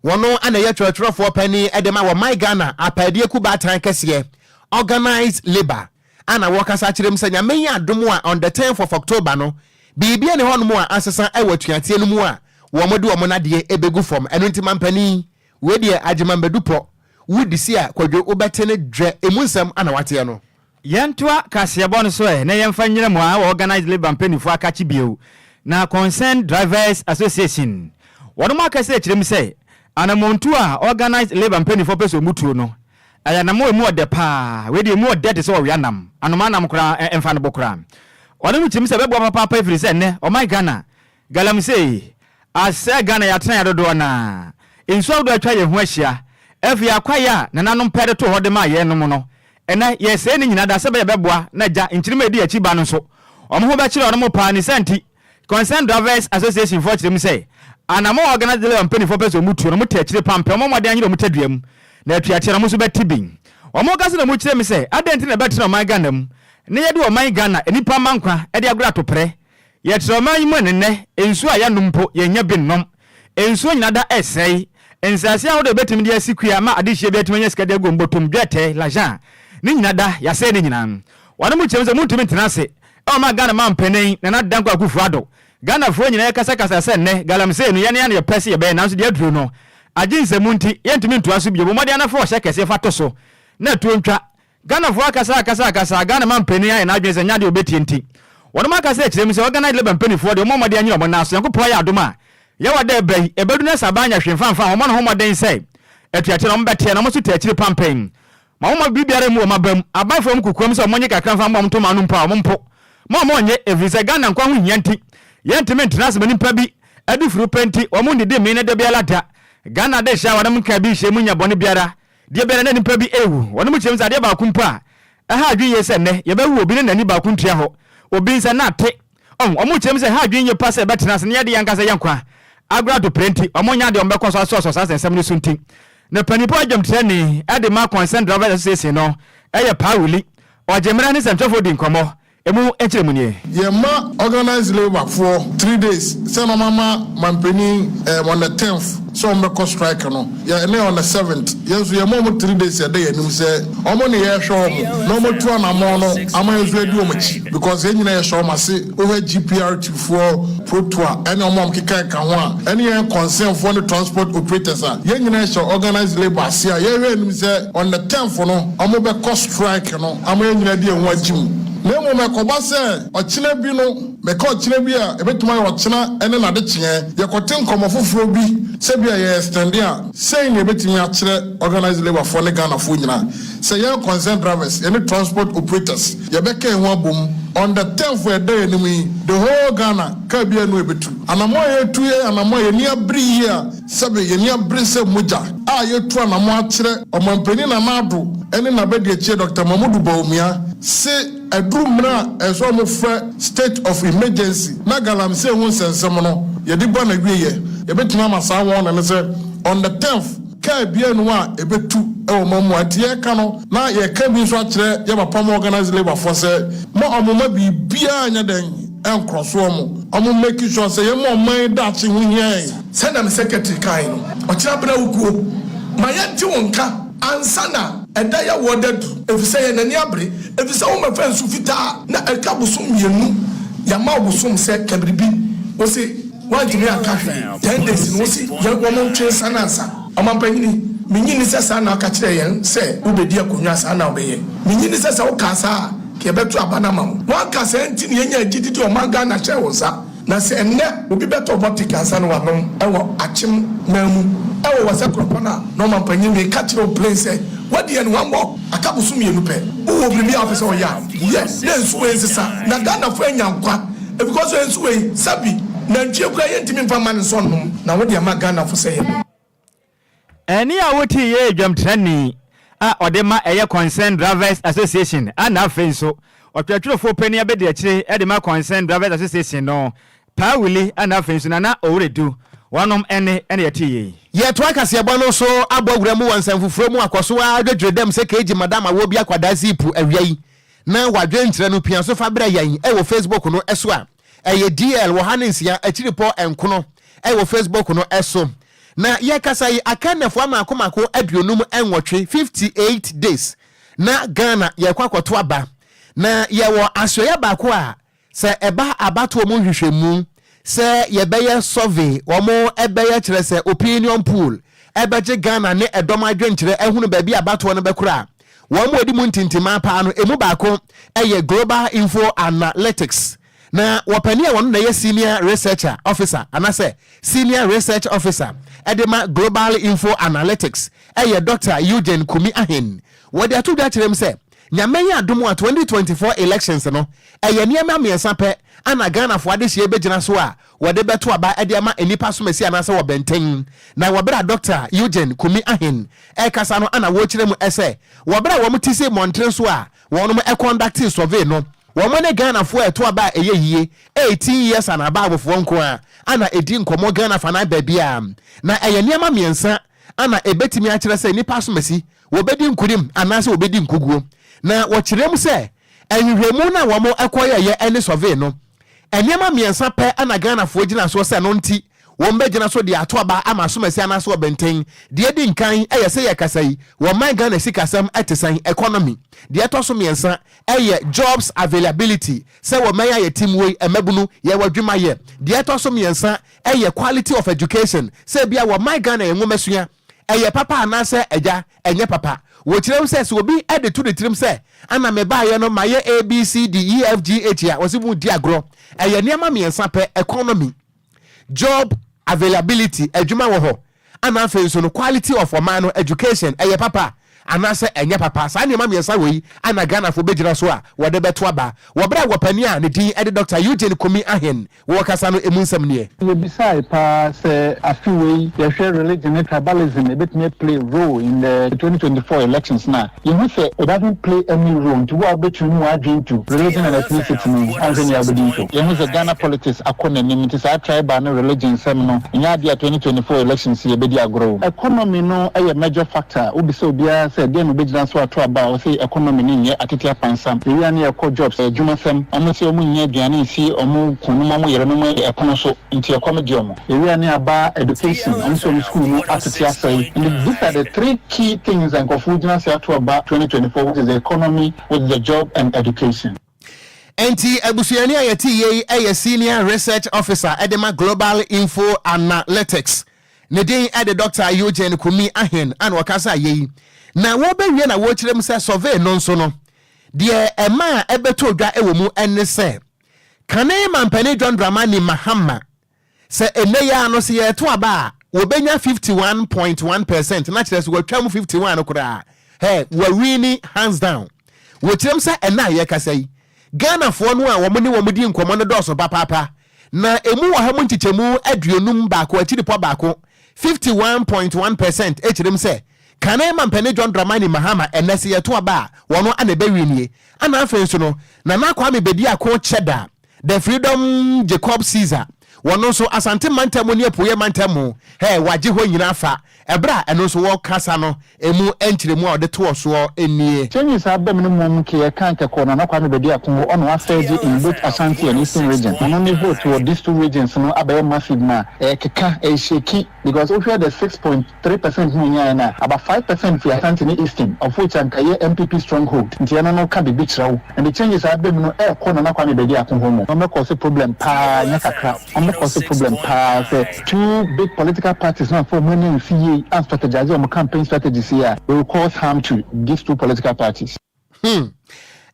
wono ana ye twetwefo opani edema wo my Ghana apadie kubatan kese organized labor ana wokasa kirem sanya menya adom a on the 10th of October no bibia ne hono mu a asesa ewo tuatie no mu a wo mode wo monade ebegu fom eno nti mampani we de agimambedu po wudi si a Kwadwo obetene dwe emunsam ana wate no yentoa kaseyabo no so na yemfa nyina mu a organized labor mpanifo akachi bio na concerned drivers association wono ma kase kirem se anamontu a organized labor mpanifo peso mutuo no aya na mo ode pa we de mo ode se wo wianam anoma nam kra emfa no bokra wono mu kirem se bebo papa ifiri se ne o my Ghana galam sei ase Ghana ya tena ya dodo na inso do atwa ye ho ahia efi akwaya na nanom pede to hode ma ye no mo no ena ye se ni nyina da se be beboa na ja nchirima edi achi ba no so omo ho be chire ono mo pa ni senti Concerned Drivers Association for them say anamo organize the company for person mutu no mutu achire pampe omo made anyiro mutaduam na atuache na muso betibin omo kase na muchire me say adenti na betre no man Ghana mu ne yede o man Ghana enipa mankwa ede agura to pre ye tre man yimu nenne ensu aya numpo ye nya binnom ensu nyina da esei ensase a wo de betimi de asikua ma adehye betimi nya skade gombotom dwete lajan ne nyina da ya se ne nyina wana muchire me mutumi tenase o ma Ghana man penin na dan kwa kufuado Ghana fo nyina kasa se ne galamse no ye ne ye pese ye be na so de aduro no aginse munti ye ntimi ntoa so bi bo mode na fo hye kese fa to so na tuo ntwa Ghana fo kasa Ghana man penin ya na adwense nya de obeti enti wono ma kasa ekirem se organize labor penin fo de mo mode anyi omo na so yankopɔ ya adoma ye wada bai ebedu na sabanya hwemfanfa omo no ho mode se etuate no mbete na mo so ta akiri pampen ma mo bibiare mu o mabam abanfo mu kukuam se omo nye kakra fa mo ntoma no mpa omo mpo mo nye evise Ghana nkwa ho hianti yentime ntenase mani pa bi adufuru penti omo ndidi me ne de biala da Ghana de sha wadam ka bi hye munya bone biara de biara na nipa bi ewu wono mu kyem sade ba kumpa ha adwen ye se ne ye ba wu obi ne nani ba kuntua ho obi nsa na te omo kyem se ha adwen ye pa se betenase ne ye de yankasa yankwa agura to penti omo nya de ombekọ so sasensem ne sunti na panipo adwam treni ade ma Concerned Drivers Association no eye Pauli ojemra ne semtofo di nkomo emu enchiremuni ye ma organize labor for 3 days say no mama mampeni on the 10th so me ko strike no ye ne on the 7th yes ye mo 3 days ye dey anim say omo ne ye show no mo to na mo no ama yesu adi o machi because ye nyina ye show ma say over GPRT for protoa ene omo mkeka ka ho a ene ye concern for the transport operators a ye nyina show organize labor sia ye we anim say on the 10th no omo be ko strike no ama ye nyina di enwa agim Nemo me kobase ochina bi no me ka ochina bi a ebetuma ye ochina ene na de kye ye koten komo foforo bi se bi ye extend a say ne betumi a kire organize labor for the Ghana fo nyina say ye Concerned Drivers any transport operators ye be ka ho abom on the 10th for day enemy the whole Ghana ka bi anu ebetu anamo ye tu ye anamo ye ni abri here sebe ye ni abri se moja a ye tu anamo a kire omampani na nado ene na be de kye Dr. Mamudu Bawumia se edrumna eso mo fra state of emergency na galamse ho sensem no ye di ba na wiye ye betuma masa won na se on the 10th ka bia no a ebetu e o mamu atie ka no na ye ka bi so akire ye papa mo organize labor for say mo omoma bi bia anya den enkroso omo make sure say ye mo man da chi hu hia say na me secretary kai no o kira bra wukuo ma ye ti wonka ansana eda ya woded efise ye nani abre efise wo ma fansu fita na eka busum mienu ya ma busum se kabribi wo se wantimi akafe 10 days no se ya wo mo twe sanansa amampanyini minyini se sa na aka kire yen se ubedi akonwa sa na obeye minyini se sa wo kasa ke betu abana mam wo kasa ntini yenya agididi o manga na che wo sa na se enne obi beto botic ansa no wanom ewo achim mamu ewo wasa kropona no mampanyini ka kire place what the one more akabusu mienu pe wo obrimi afese o ya yes na nsu we nsesa na Ghana fo anyankwa because nsu we sabi na ntwe kwa yentimi mfa man so no na wo de ma Ghana fo sey eni a woti ye adwam trani a odema eye Concerned Drivers Association ana fenso otwatwofo pani abede akire edema Concerned Drivers Association no pa wili ana fenso na oredu wanom ene yetiye ye to aka se ebo no so abogura mu wansan fufuro mu akoso adwedwe dem se keji madam awo bi akwada zipu awiai na wadwe ntire no pia so fa bra yan e wo Facebook no eso a eye DL wo hanensia akiripo enkono e wo Facebook no eso na ye kasa yi akanefo amakomako aduonum enwotwe 58 days na Ghana ye kwakoto aba na ye wo asoya ba ko a se eba abato mu hwehwemu se yebeye survey omo ebeye kire se opinion pool ebeje Ghana ne edom adwenkire ehunu ba bi abato no bekura wo mo edi mu ntintima pa no emu ba ko eye Global Info Analytics na wapani wonu na ye senior researcher officer anase senior research officer edema Global Info Analytics eye Dr. Eugene Kumi Ahen wodi atu da kire se nyamenya adomo 2024 elections no eye niema miensa pe ana Ghana fo ade hye begina so a wode beto aba ade ama enipa so mesi anase wo benten na wobra Dr. Eugene Kumi Ahen kasa no ana wo kire mu ese wobra wo mutise montre so a wono mo conduct survey no wo mo ne Ghana fo eto aba eye yie 18 years ana ba abofo nko a ana edi nkomo Ghana fa na ba bia na eye niema miensa ana ebetimi a kire se enipa so mesi wo bedi nkurim anase wo bedi nkuguo na wɔkyerɛm sɛ ɛhwehwɛmu na wɔn ɛkɔyɛ ɛne survey no ɛnneɛma mmiɛnsa pɛ ana Ghanafoɔ gyina so sɛ no nti wɔn bɛgyina so de ato aba ama somasi anaso ɔbɛnten deɛ di nkan ɛyɛ sɛ yɛ kasa yi wɔn man Ghana sikasɛm ɛte sɛn economy deɛ ɛtɔ so mmiɛnsa ɛyɛ jobs availability sɛ wɔn man yɛ team wei ɛmɛbunu yɛ wɔ dwuma yɛ deɛ ɛtɔ so mmiɛnsa ɛyɛ quality of education sɛ bia wɔn man Ghana yɛ nwomɛsua ɛyɛ papa anaasɛ ɛgya ɛnyɛ papa wɔkyerɛm sɛ sɛ obi ɛde to de tirim sɛ ana me baayɛ no ma yɛ ABCDEFGH a wɔsi mu di agorɔ ɛyɛ nneɛma mmiɛnsa pɛ economy job availability adwuma wɔ hɔ ana afei nso no quality of ɔman no education ɛyɛ papa anaasɛ ɛnyɛ papa saa nneɛma mmiɛnsa wɔ yi ana Ghanafoɔ bɛgyina so a wɔde bɛto aba wɔbrɛ wɔpani a ne din ɛde Dr. Eugene Kumi Ahen wɔkasa no emu nsɛm neɛ yɛbisa pa sɛ afiwei yɛhwɛ religion and tribalism ebetumi play role in the 2024 elections na yɛhu sɛ it doesn't play any role nti wo a wobɛtumi mu adwen to religion and ethnicity no anhwɛ ne abɛdi nso yɛhu sɛ Ghana politics akɔ n'anim nti saa tribal ne religion nsɛm no ɛnyɛ adeɛ a 2024 elections yɛbɛdi agorɔ economy no ɛyɛ major factor wobisa obiara sɛ deɛ no bɛgyina so ato aba wo sɛ economy no nyɛ atete apansam ewia ne ɛkɔ jobs adwumasɛm ɔmo sɛ ɔmo nyɛ aduane nsi ɔmo kunum ɔmo yɛrɛ no mo ɛkono so nti ɛkɔm de ɔmo ewia ne aba education ɔmo sɛ ɔmo school no atete asɛe and these are the three key things and nkɔfo gyina so ato aba 2024 which is the economy with the job and education. Enti abusuani a yɛte yei ɛyɛ senior research officer edema global info analytics ne din ɛde Dr. Eugene Kumi Ahen an wakasa yei na wo bɛwie na wo kyerɛm sɛ survey no nso no deɛ ɛma ɛbɛtɔ dwa ɛwɔ mu ɛne sɛ kane mampani John Dramani Mahama sɛ ene ya no sɛ yɛto aba a wo bɛnya 51.1% na kyerɛ sɛ wɔtwa mu 51 no koraa wawini hands down wo kyerɛm sɛ ɛna yɛkasa yi Ghanafoɔ no a wɔn ne wɔn di nkɔmɔ no dɔɔso papaapa na emu wɔ ha mu nkyekyɛmu aduonum baako akyiripɔ baako 51.1% ekyerem sɛ kane mampani John Dramani Mahama enese yeto aba wono ana bewinie ana afei so no na Kwame bedi akon cheda the freedom Jacob Caesar wono so asante mantamu ne apoye mantamu waje ho nyina afa ebra eno so wo kasa no emu enkyiremu a ode to so enie changes abem no mum ke kan ke kona na Kwame bedi akon ono afeji in both Ashanti and Eastern region ono ne vote to these two regions no abaye massive na keka sheki because we had the 6.3% nya na about 5% for Ashanti and Eastern of which ankaye MPP stronghold nti no ka be bichrawo and the changes abem no kona na Kwame bedi akon ho no me cause problem pa nya kakra cause problem pa two big political parties now for money and and strategize on campaign strategies here will cause harm to these two political parties. And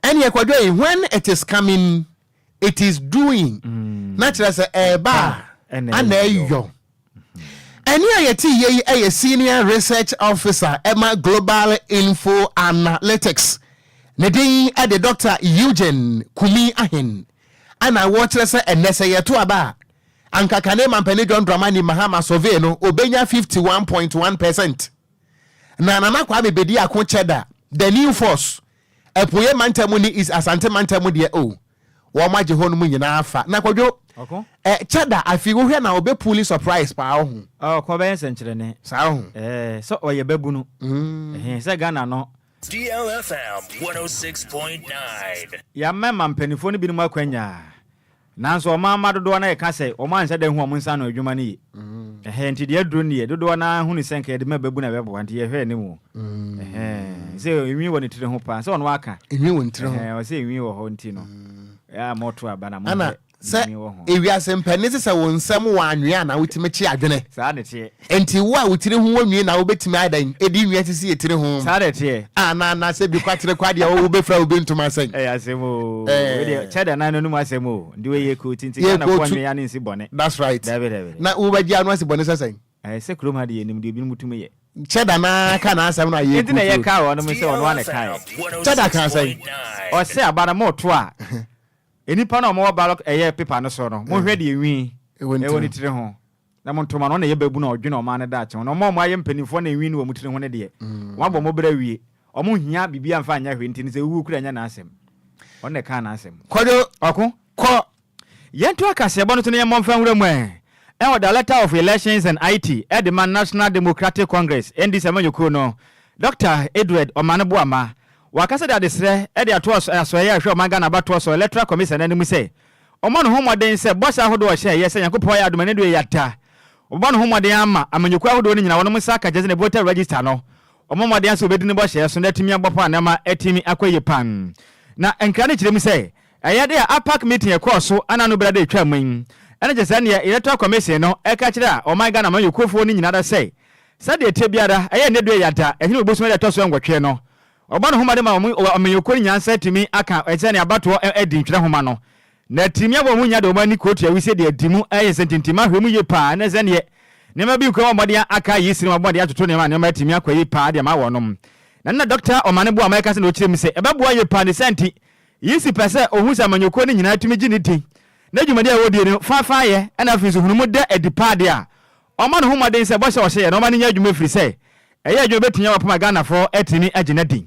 Kwadwo, when it is coming, it is doing. Naturally, and yo. And here a senior research officer, Emma Global Info Analytics. Nedin at the Dr. Eugene Kumi Ahen. And I watch and say to aba. Anka kane mampani John Dramani Mahama survey no obenya 51.1%. Na Kwame bedi akon cheda the new force epoye mantamu ni is asante mantamu de o wo maje ho no mu nyina afa na Kwadwo cheda afi wo hwe na obe puli surprise pa ho ko be senkyere ne sa ho so oye babu no se Ghana no DLFM 106.9 ya mema mpanifo no bi no akwanya nanso ọma dodo na eka se ọma nse de hu ọmo nsa no adwuma ni nti de aduro ni dodo na hu ni senke de mababu na bebo anti ye hwe ni mu se enwi woni tire ho pa se ono aka enwi woni tire ho o se enwi wo ho nti no ya moto aba na mo ana se ewiase mpani se wo nsam wa anwea na wotime chi adwene saa de tie enti wo a wotire hu wanwie na wobetime adan edi nwea sisi etire hu saa de tie na se bi kwatere kwade wo befra wo bentuma asan asemo we cheda na no mu asemo ndi we ye ko tinti na ko anwea ne nsi bone that's right david na wo baji anu asi bone sasan se krom ha de enim de bi mutume ye Cheda na kana asem na ye. Ntina ye ka ono me se ono ane kai. Cheda kan say. O se abana mo to a. Enipa na mo ballot eye paper no so no. Mo hwe de enwi. E woni tire ho. Na mo ntoma no na ye babu na odwe na o ma ne da che. No mo aye mpanifo na enwi no mo tire ho ne de. Wa bo mo bra wie. Omo hia bibia mfa anya hwe ntini se wu kura nya na asem. One ka na asem. Kwadwo Oko ko yentu akase bo no to ne mo mfa nwura mu the Director of Elections and IT at the National Democratic Congress NDC Amanyoko no Dr. Edward Omaneboama wakasa da desre e de ato asoye ahwe omanga na bato so electoral commission anim say omo no homoden say boss ahodo o hye yes yankopɔ ya adoma ne do yata obo no homoden ama Amanyoko ahodo no nyina wono musa ka jeze ne voter register no omo moden so obedi ne bo hye so na timi agbopo anama atimi akoye pan na enkra ne kyerem say ayade a APAC meeting e course so ana no brada etwa man ene je sane electoral commission no e ka kire a o my Ghana Amanyokofo ni nyina da say sade te biara eye ne do yata ehine obosu na to so ngwotwe no oba no homade ma Amanyoko nyansa timi aka sane abato edi ntwere homa no na timi abo mu nya de o mani kotu ya wise de adimu eye sentintima hwemu ye pa na sane ne ma bi ko omode aka yi sinu omode atoto ne ma ne ma timi akwayi pa de ma wonom na Dr. Omaneboama ka se no kire mi se ebabo ye pa ne senti yisi pese ohun se Amanyoko ni nyina timi gi ni tin na dwumade a wodi no fa ye na afizu hunu mu da edipade a oman ho maden se bo se o se no man nya dwuma firi se eye adwuma betinya wa pama Ghana for etini agina din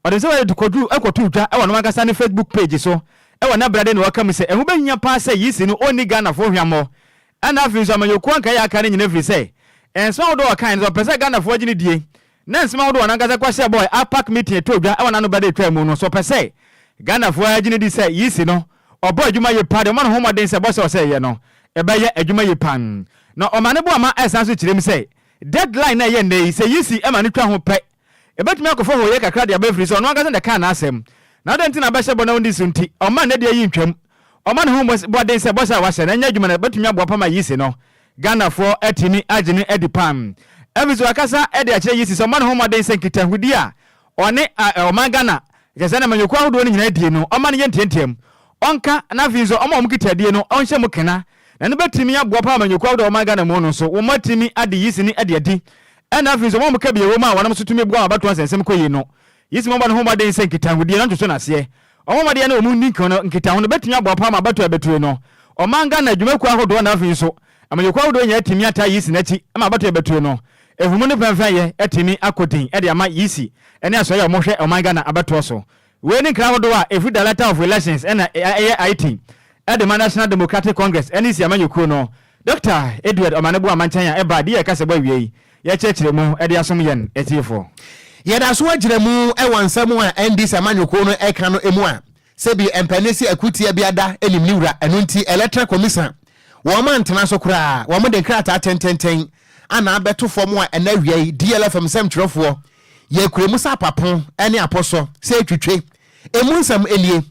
ode se we kodu ekotu twa e wono makasa ne Facebook page so e wona brade ne wakam se ehu benya pa se yisi no oni Ghana for hwamo ana afizu Amanyoko anka ya aka ne nyina firi se enso wodo wakan so pese Ghana for agina die na nsema wodo wana kasa kwa se boy APAC meeting to dwa e wona no brade twa mu no so pese Ghana for agina di se yisi no obo adwuma ye pa de man ho maden se bo se o se ye no e ba ye adwuma ye pan na Omaneboama esanso kirem se deadline na ye nei se yisi e ma ne twa ho pe e betumi akofo ho ye kakra de abafiri so no anga se de kan na asem na de ntina ba shebo na undi sunti o man na de yi ntwam o man ho bo den se bo se wa se na nya adwuma na betumi abo pa ma yisi no Ghana for etini agini edipan ebizo akasa e de akire yisi so man ho maden se nkitahudi a one o man Ghana je na Amanyoko ahodo ni nyina die no o man ye ntientem onka na fizo omo mkitadie no onhye mukena na ne betimi aboa pa Amanyoko do ma Ghana mu no so wo matimi ade yisi ni ade adi na fizo omo mka biye wo ma wonam so tumi boa abato ansensem koyi no yisi mo ba no ho maden sen kitahudie no ntoso na se omo made na omu ni kono nkitahu no betimi aboa pa ma abato abetu no o ma Ghana dwumaku ahodo na fizo Amanyoko ahodo nya timi ata yisi na chi ama abato abetu no ehumu ne pamfaye etimi akodin ade ama yisi ene asoye o mo hwe o ma Ghana abato so we ni kra hodo a every Director of Elections and IT at the National Democratic Congress NDC Amanyoko no Dr. Edward Omaneboama Chanya eba de ka se ba wie ye chechire mu e de asom yen etifo ye da so agire mu e wansam a NDC Amanyoko no e ka no emu a se bi empanisi akutia biada enim ni wura eno nti electoral commission wo man tena so kura wo mo de krata tententen ana abeto fo mu a ena wie DLFM sem twerefo ye kuremu sa papon ene aposo se twetwe emunsam elie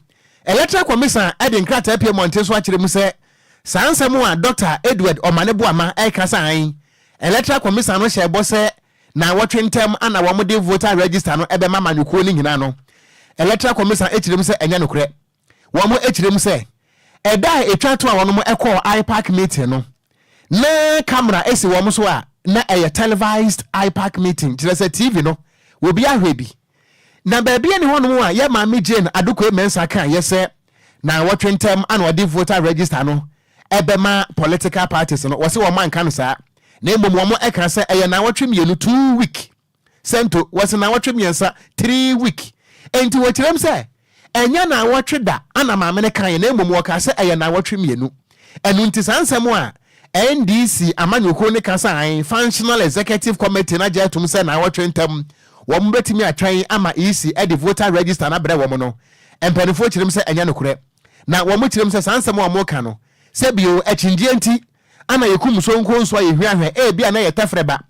electoral commission ade nkrata apie monte so akire mu se sansam a Dr. Edward Omaneboama e kasa an electoral commission no hye bo se na wotwentem ana wo mode voter register no ebe ma Amanyoko ni nyina no electoral commission ekire mu se enya nokre wo mo ekire mu se eda etwa to a wono mo ekọ IPAC meeting no na camera esi wo mo so a na eye televised IPAC meeting kire se TV no wo bi ahwe bi na baby ani hono a ye maame Jane adoko mensa kan yese na wotwentem an wodi voter register no ebema political parties no wose wo man kan sa na emom wo mo eka se eye na wotwemienu 2 week sento wose na wotwemiensa 3 week enti wo kirem se enya na wotweda ana maame ne kan na emom wo ka se eye na wotwemienu enu nti sansem a NDC Amanyoko ne kasa an functional executive committee na je tum se na wotwentem wo mbetimi atwan ama EC e de voter register na bre wo no empanifo kirem se enya nokure na wo mo kirem se sansem wo mo ka no se bio achindie nti ana yekum so nko nso yehwiahwe e bia na yetafreba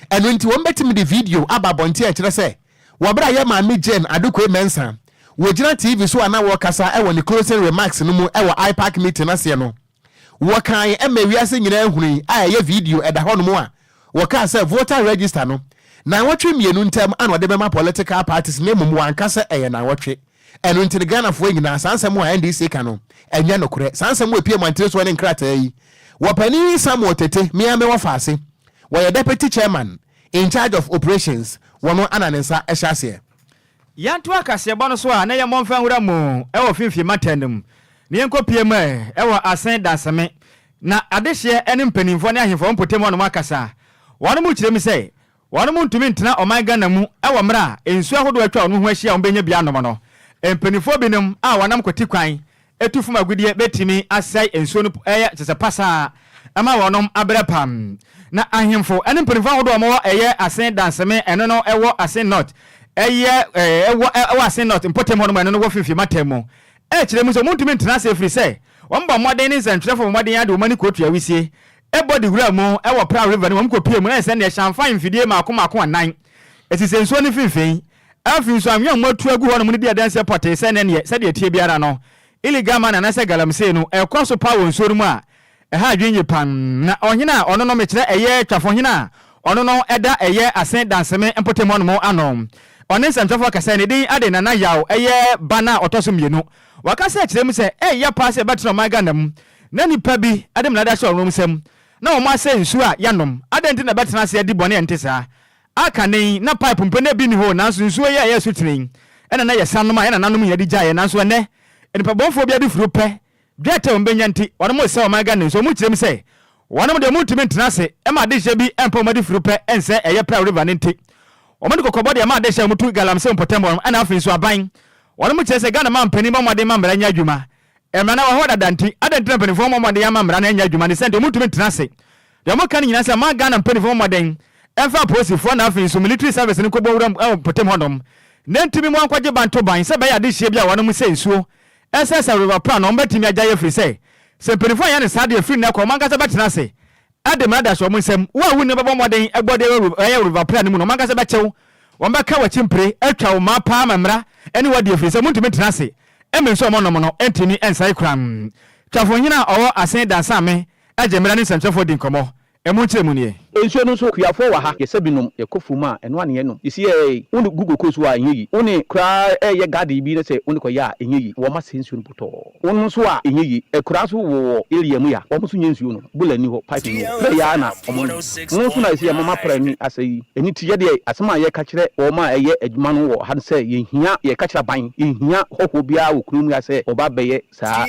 eno nti wo mbetimi de video ababonti a kire se wo bra ye maame Jane adoko mensa wo gina TV so ana wo kasa e wo ne closing remarks no mu e wo IPAC meeting na se no wo kan e mawiase nyina ehunu a ye video e da ho no mu a wo ka se voter register no na wotwe mienu ntam an wode bema political parties ne mum wankasa eye na wotwe eno ntine Ghana fo nyina sansam a NDC ka no enya nokure sansam a pie mantre so ne nkrata yi wopani Samuel Tete miame wafase wo ye deputy chairman in charge of operations wono ananensa ehyasie yanto akase bono so a na ye monfa nwura mu e wo fifi matanum ne enko piem e wo asen dansame na adehye ene mpanimfo ne ahemfo mpotem no makasa wono mu kirem sei wono mu ntumi ntena omaiga na mu e wo mra ensu ahodo atwa ono ho ahia ombenya bia no no mpanimfo binom a wanam kwati kwan etufum agudie betimi asai ensu no eye tese pasa ama wonom abrapam na ahemfo ene mpanimfo ahodo mo eye asen dansame eno no ewo asen not eye ewo asen not mpotem no eno no wo fifi matemu kirem so muntumi ntena se free sei wamba modern ni centrefo modern ade omani kotu awisie ebody wura mu ewo pra river ni wamko pie mu na se ne chamfan fidie mako anan esise nso ni finfin afi nso amya motu agu ho no mu dia dance porte se ne ne se de tie biara no illegal man na se galamse no ekwaso power nso mu a ha adwenye pan na ohina ono no mekire eye twafo hina ono no eda eye asen danseme empotem ono mo ano one centrefo kasa ne din ade na yaw eye bana otoso mienu wakasa kirem se ya pass betra maganam na nipa bi adem na da sho rom sem na o ma se nsu a yanom adenti na betra se adi bone entesa aka ne na pipe mpene bi ni ho na nsu ye ya sutrin ena na yesanom a ena nanom ye di jaye na nso ne enipa bonfo bi adi furu pe dwete ombenya nti wono mo se o maganam so mu kirem se wono de mutimi ntena se e ma de hye bi empo ma di furu pe ense eye pra river nti o ma de kokobode ya ma de hye mutu galamse mpotem ana afin so aban wono mu chese Ghana man pani ba mode mamra nya adwuma emana wa hoda danti adanti pani fo mode ya mamra na nya adwuma ne sente mutumi tenase de mo kan nyina se ma Ghana pani fo mode emfa police fo na afin so military service ni ko bowura potem honom ne ntimi mo ankwaje banto ban se ba ya de hye bia wono mu se nsuo ss river plan on betimi agya free se pani fo ya ne sade free na ko man kasa betenase ade mada so mo nsem wa wu ne babo mode egbode river plan mu no man kasa be chew won ba ka wachimpre atwa wo ma pa mamra ene wadi afiri se muntumi tenase emenso mo no no entimi ensai kram twafo hina owo asen dansame agemra ne santrefo din komo emu kiremu nie ensuo no so kuafo wa ha yesa binom yakofuma eno ane yenom isi uni google kosu a enyeyi uni kra ye gade bi ne se uni koya enyeyi wo ma sensuo no poto wonu so a enyeyi ekra so wo area mu ya wo so nyensuo no bulani ho pipe no ya na omo so na isi ya mama prani asayi eni tiye de asema ye ka kire wo ma eye adwuma no wo ha se ye hia ye ka kire ban ye hia hoho bia wo kurum ya se oba beye saa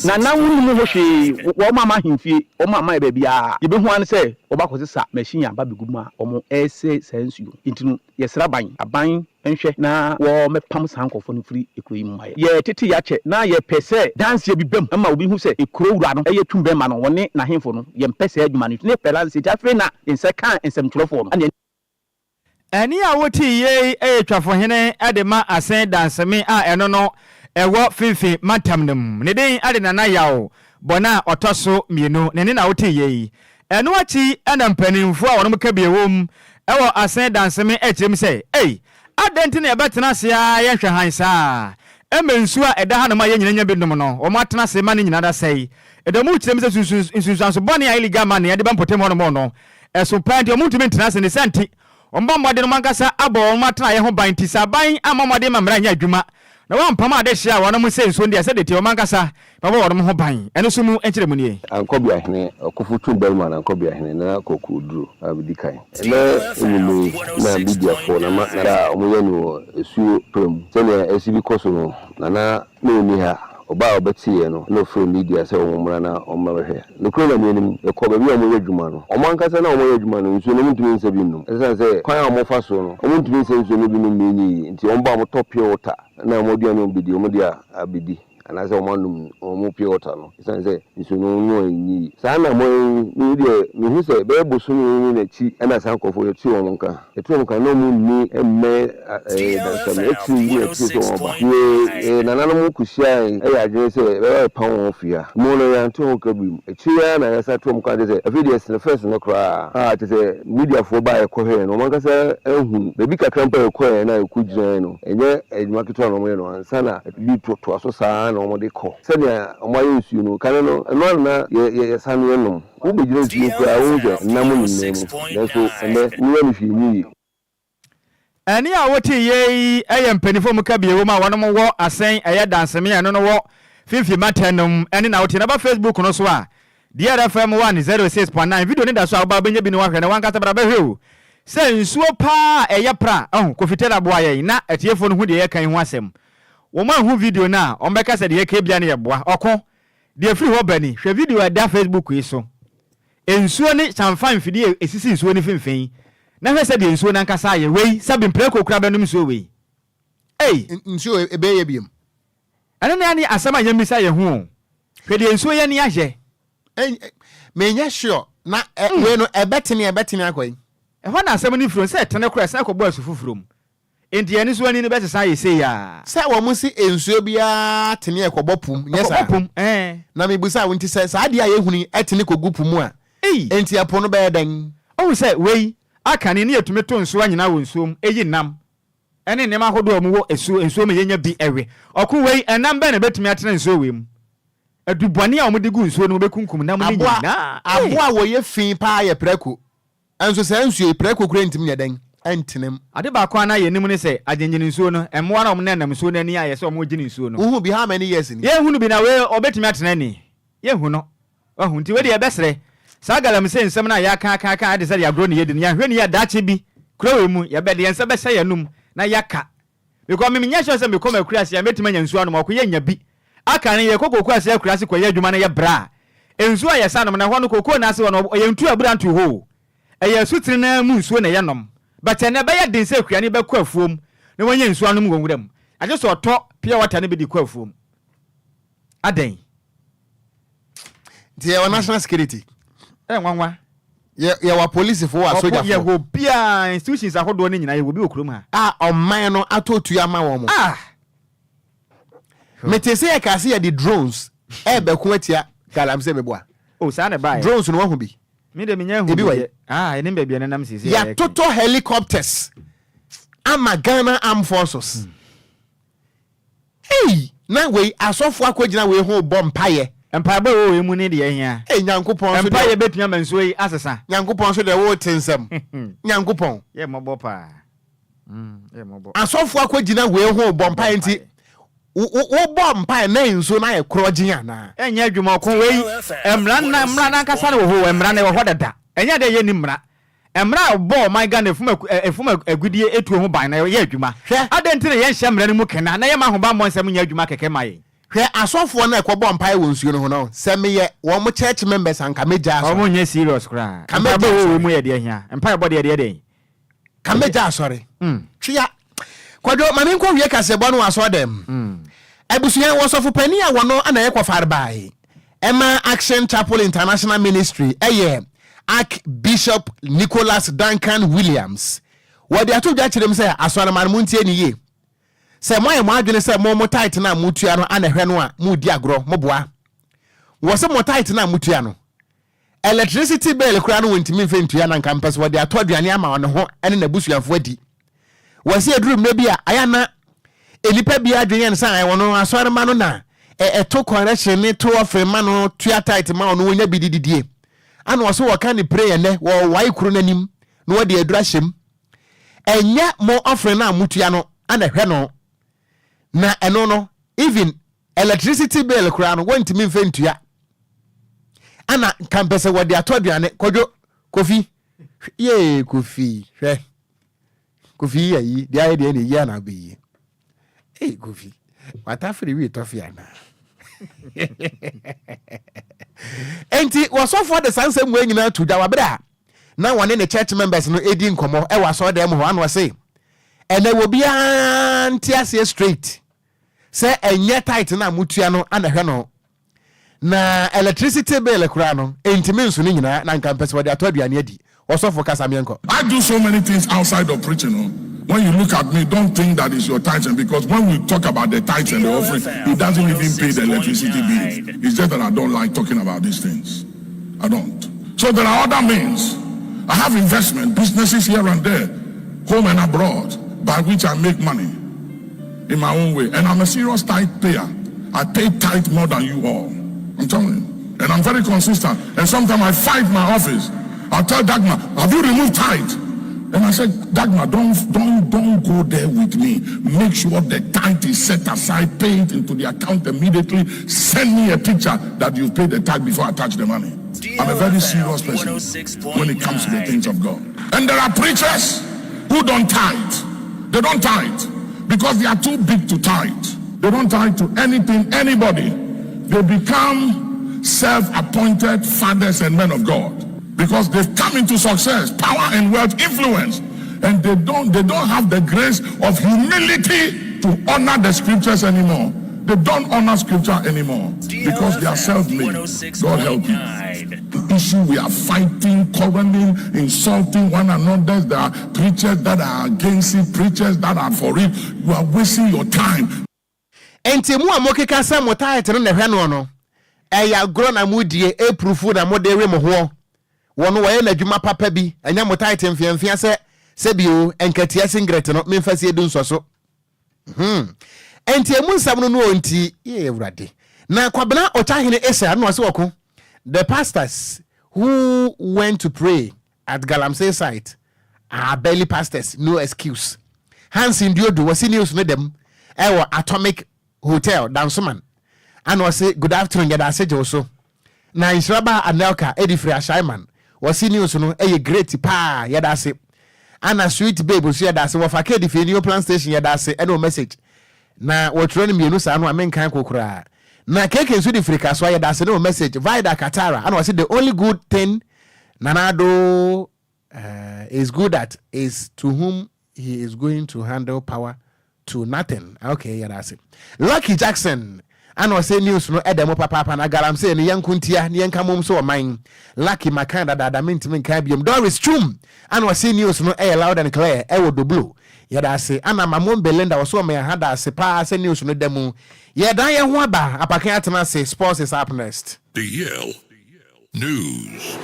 na wonu mu ho hwe wo mama himfie wo mama e ba bia ye be hu an se obakoze sa machine aba beguma omo ese sensu intinu yesra ban aban enhwe na wo mepam sankofo no free ekroyi mu maye ye tete ya che na ye pese dance ye bibam ama obi hu se ekro wura no eye tumbe ma no woni na hemfo no ye mpese adwuma no ne pelance afre na ense kan ensem twerofo no ani a woti ye twafo hene ade ma asen danseme a eno no ewo fifi matamnum ne den ade na yawo bona otoso mienu ne na woti ye eno achi ana mpanimfo a wonom ka biewom ewo asen danseme ekirem se adenti na ebetena se ya yenhwe hansa emensu a eda ha na ma yenyanya bindum no o ma tena se ma ne nyina da sei edamu kirem se sunsunso bone ya illegal man ya de bampotem hono no eso pandi o muntumi tena se ne santi omba mwade no mankasa abo o ma tena ye ho ban ti sa ban amamwade mamra nya adwuma na wampama ade hia wono mu se nso ndia se de ti o mankasa babo wono ho ban eno so mu enkyeremu nie ankobia hene okufutu belma na ankobia hene na kokudru abidikai na emu na media for na na omo yenu esu prem tene esibi koso no na ni ha oba obetie no no from media se omumra na ommawe no kro na menim ekoba bi omo yadwuma no omo ankasa na omo yadwuma no nso no mutumi nsa bi no esa se kwan omo fa so no omo mutumi nsa nso no bi no menyi nti omba omo top water na omo dia no bidi omo dia abidi anase omanum omo pure water no esa se nso no nyo enyi sa na mo ni dia mi hu se be boso ni na chi na san kofo yeti omo nka etu omo ka no mu ni emme da sa eti ni eti so oba ye nanano mu kusia ya adwene se be pa won ofia mo no ya nto ka bi echi ya na ya sa to mo ka de se videos na first no kra te se media fo ba e ko he no man ka se ehu be bi kakra mpa e ko he na e ku gyina no enye edwuma keto no mo ye no ansa na bi to aso sa na mo de ko se na mo ayi nsu no kan no na ye sanu ye no wo be gyina nsu ko a wo je na mo ni ne so ene ni ni fi ni ani a woti ye mpanifo mu ka biewo ma wono mo wo asen danseme eno no wo fifi matenum ene na woti na ba Facebook no so a DLFM 106.9 video ni da so aba benye bi no wahwe na wankata bra behwe se nsuo pa eyepra kofitera boa ye na etiefo no hu de ye kan ho asem wo ma hu video na o mbeka se de ye ka bia na ye boa oko de free ho bani hwe video ada Facebook yi so nsuo ni chamfan fidi esisi nsuo ni finfin na hwe se de nsuo na nkasa ye wei sabi mpreko kura benum nsuo wei nsuo ebe ye biem ene na ni asema ye misa ye hu hwe de nsuo ye ni ahye menya sure na we no ebetini akoyi ehwa na asem ni furo se tene kura se akobɔ asufufurom enti eni so ani ne betesa ye se ya se wo mo si ensuo bia tene ekobɔ pum nyesa pum na mebusa wo nti se saade a yehuni etene kogu pum a enti apo no be dan o se wei akane ne yetumi to nsuo anyina wo nsuom eyi nam ene ne ma hodo mu wo ensuo me yenya bi ewe ɔko wei enam be ne betumi atena nsuo wei mu adubɔne a ɔmode gu nsuo no bekunkum nam ne nyina aboa wo ye fin pa ye preko enso se nsuo preko kura ntim ne dan antinem ade ba kwa na ye nim ne se agenjene nsuo no emmoa na ɔm nam nsuo no ani a ye se ɔmo gine nsuo no uhu bi how many years ni ye hunu bi na we obetumi atena ni ye hu no wahu nti we de ye besere sa galam se nsem na ya ka ade se ya gro ne ye de ya hwe ne ya dache bi kura we mu ye be de nse be se ya num na yaka because me nya sure se me koma kura se ya metuma nya nsuo no ma ko ye nya bi aka ne ye kokoko ase akura se koye adwuma na ye bra ensu a ye sanom na ho no kokoko na ase wo ye ntu abura ntu ho eye sutiri na mu nsuo na ye nom but ene be ye den se akura ne be kɔ afuom na wonye nsuo anom ngwuram aje so ɔtɔ pia water ne be di kɔ afuom aden die wa national security nwanwa ye wa police fo wa soldier fo ye go bia institutions ahodo ne nyina ye go bi okurum ha ɔman no atotu ama wo mo metese ya kasi ya di drones ebe ku atia galamse beboa sa na ba drones no wahu bi me de menya hu bi ene be bia nam sisi ya toto helicopters ama Ghana Armed Forces na we asofo akogina we ho bom paye empaba wo emu ne de hia nyankopon so empaya betua mansuo yi asesa nyankopon so de wo tensam nyankopon ye mobo pa ye mobo asofo akogina we ho bom paye nti wo bom paye na nsuo na ye krogin ana enya adwuma ko wei emra na nkasa na wo ho emra na wo dada enya de ye ni mra emra bo my Ghana efum agudie etu ho ban na ye adwuma adenti na ye hye mra ne mu kena na ye ma ho ba mo nsem nya adwuma keke mai hwe asofo na ekobɔ mpae wɔ nsuo no ho no sɛ meyɛ wɔn mo church members anka meja asɔre wɔn nyɛ serious kra kameba wo mu yɛ de hia mpae bɔ de de kameja asɔre twia Kwadwo mame nko wie kasebɔ no asɔ dem abusua wɔsɔfo pani a wɔno ana yɛ kɔfare bae Emma Action Chapel International Ministry Archbishop Nicholas Duncan Williams wɔde ato dwa kyerem sɛ asɔre man mu ntie ni ye sɛ mo ayɛ mo adwene sɛ mo tight na mutua no ana hwɛ no a mu di agro mo boa wo sɛ mo tight na mutua no electricity bill kura no wontimi mfentua na campus wɔde ato aduane ama wɔn ho ɛne na busuafo adi wo sɛ edurum na bi a aya na enipa bi adwene nsa ayɛ wɔn asɔre ma no na to correction ne to offer ma no tua tight ma wɔn wonya bi dididie ana wo so wɔka ne prayer ne wo wai kuro nanim na wɔde adura hyem enya mo offer na mutua no ana hwɛ no na eno no even electricity bill kura no wontimi mfentua ana campus wɔde ato aduane Kwadwo kofi ye kofi hwɛ kofi yi dia ye ne yi ana be yi kofi wata free we tofi ana enti wasofo de sansem we nyina to da wabra na wone ne church members no edi nkomo e waso dem ho ano se ene wo bia ntiase straight se enye tight na mutua no ana hwe no na electricity bill kura no entimi nso ni nyina na nkampese wode ato aduane adi wasofo kasa mienko. I do so many things outside of preaching. When you look at me, don't think that it's your tithing, because when we talk about the tithes and the offering, it doesn't even pay the electricity bill. It's just that I don't like talking about these things. I don't. So there are other means. I have investment, businesses here and there, home and abroad, by which I make money in my own way. And I'm a serious tithe payer. I pay tithe more than you all. I'm telling you. And I'm very consistent. And sometimes I fight my office. I'll tell Dagmar, have you removed tithe? And I said, Dagmar, don't go there with me. Make sure the tithe is set aside, pay it into the account immediately. Send me a picture that you've paid the tithe before I touch the money. I'm a very serious person when it comes to the things of God. And there are preachers who don't tithe. They don't tithe because they are too big to tithe. They don't tithe to anything, anybody. They become self-appointed fathers and men of God because they've come into success, power and wealth, influence, and they don't have the grace of humility to honor the scriptures anymore. They don't honor scripture anymore because they are self-made. God help you. The issue we are fighting, quarreling, insulting one another. There are preachers that are against it, preachers that are for it. You are wasting your time. Enti mu amoke kasa motaite no nehwe no no. Eya gro na mudie eproofu na modere mo ho. Wono waye na dwuma papa bi, enya motaite mfiamfia se bio enkatia singret no memfasi edu nsoso. Enti emu nsam no no nti ye ewrade. Na kwabena otahene esa no ase woko. The pastors who went to pray at Galamsey site are barely pastors, no excuse. Hans Indiodo was in news with them. Ewa Atomic Hotel, Dansoman. And was say good afternoon, yada say also. Na Nhyiraba Anelka, Edifria Shaiman, was in news no a great pa yada say. And a sweet babe was yada say, wafake di new plan station yada say, no message. Na what running me no sa no amen kan kokura. Na keke nso di frika so yada say no message via da Katara. And was the only good thing Nanado is good at is to whom he is going to handle power to nothing. Okay, yeah, that's it. Lucky Jackson. And was say news no edemo papa na galam say ni yankuntia ni yankamom so mine. Lucky Makanda da mint min kabium. Doris Chum. And was say news no loud and clear. Ewo do blue. Yeah, that's it. And my mom Belinda was so me had a sepa say news no demo. Yeah, da ya ho ba apakan atena say sports is up next. DL News.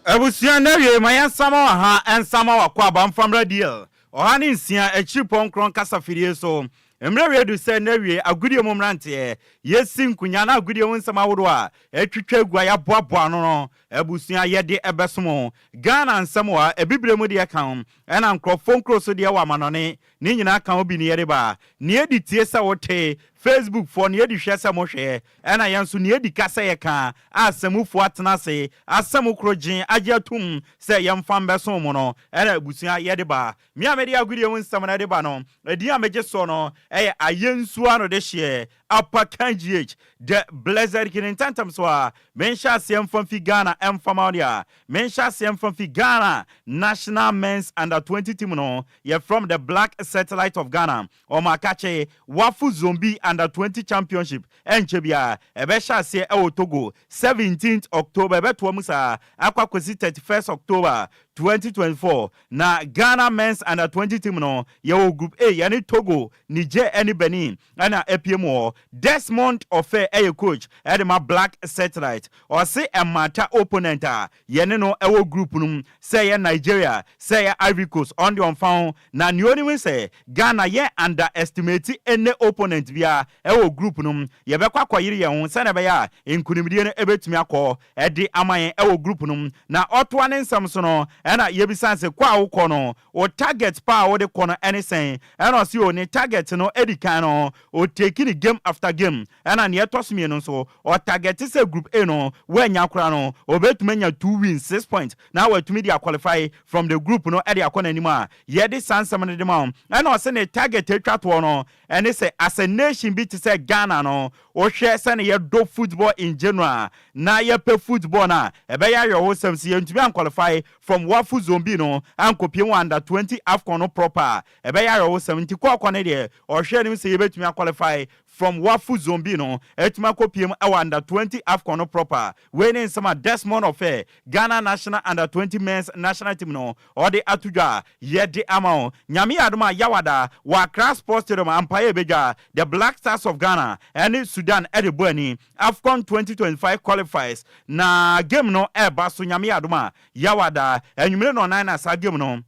Abusia na wie mayan sama ha en sama wa kwa ba mfam radio ohani nsia echi ponkron kasa firie so emre wie du se na wie agudie momrante yesi nkunya na agudie wonsama wodo a etwitwa gua ya boaboa no abusia yede ebesomo Ghana nsam wa ebibremu de kan ena nkrofon kroso de wa manone ni nyina kan obi ne yede ba ne edi tie sa wote Facebook for ne edi hwese mo hwe ena yenso ne edi kasa ye kan asamufo atena se asamu krogin agiatum se yemfam beso mo no ena abusia yede ba mi amede agudie wonsam na de ba no edi ameje so no ayensu ano de hye Apakan GH the blessed kin tantam so a mensha sem from Ghana Famaudia mensha sem from Ghana national men's under 20 team no ye from the black satellite of Ghana o makache wafu zombie under 20 championship enchebia ebesha se e Togo 17th October beto musa akwakosi 31st October 2024 na Ghana men's under 20 team no ye group A yani Togo Niger and Benin ana EPMO Desmond Ofe coach edema black satellite or say a matter opponent yene no ewo group num say Nigeria say Ivory Coast on the unfound na nyoni say Ghana ye underestimate any opponent via ewo group num ye bekwa kwayire ye ho say na be ya nkunimdie no ebetumi akọ edi amayen ewo group num na otwa ne nsam so no na ye bisanse kwa wokọ no o target pa wo de kọ no anything na si o ne target no edikan no o take the game after game and an yetos me no so or target is a group A no when yakura no obetumenya 2 wins 6 points now we to media qualify from the group no e dey akọ anymore ye dey sansam ne dem and o say ne target etwa to no and they say as a nation be to say Ghana no o hwe say ne ye do football in general na ye pe football na e be ya your wholesome see you to be qualify from wafu zombie no and kopie under 20 AFCON no proper e be ya your wholesome ti kwa ne dey o hwe ni say ye betumi qualify from wafu zombie no etuma kopiem under 20 AFCON no proper winning some Desmond Ofe Ghana national under 20 men's national team no or the atudwa yede amao nyame adoma yawada wa Accra Sports Stadium ampaye beja the Black Stars of Ghana and Sudan edebani AFCON 2025 qualifies na game no eba so nyame adoma yawada enyumire no nan na sa game no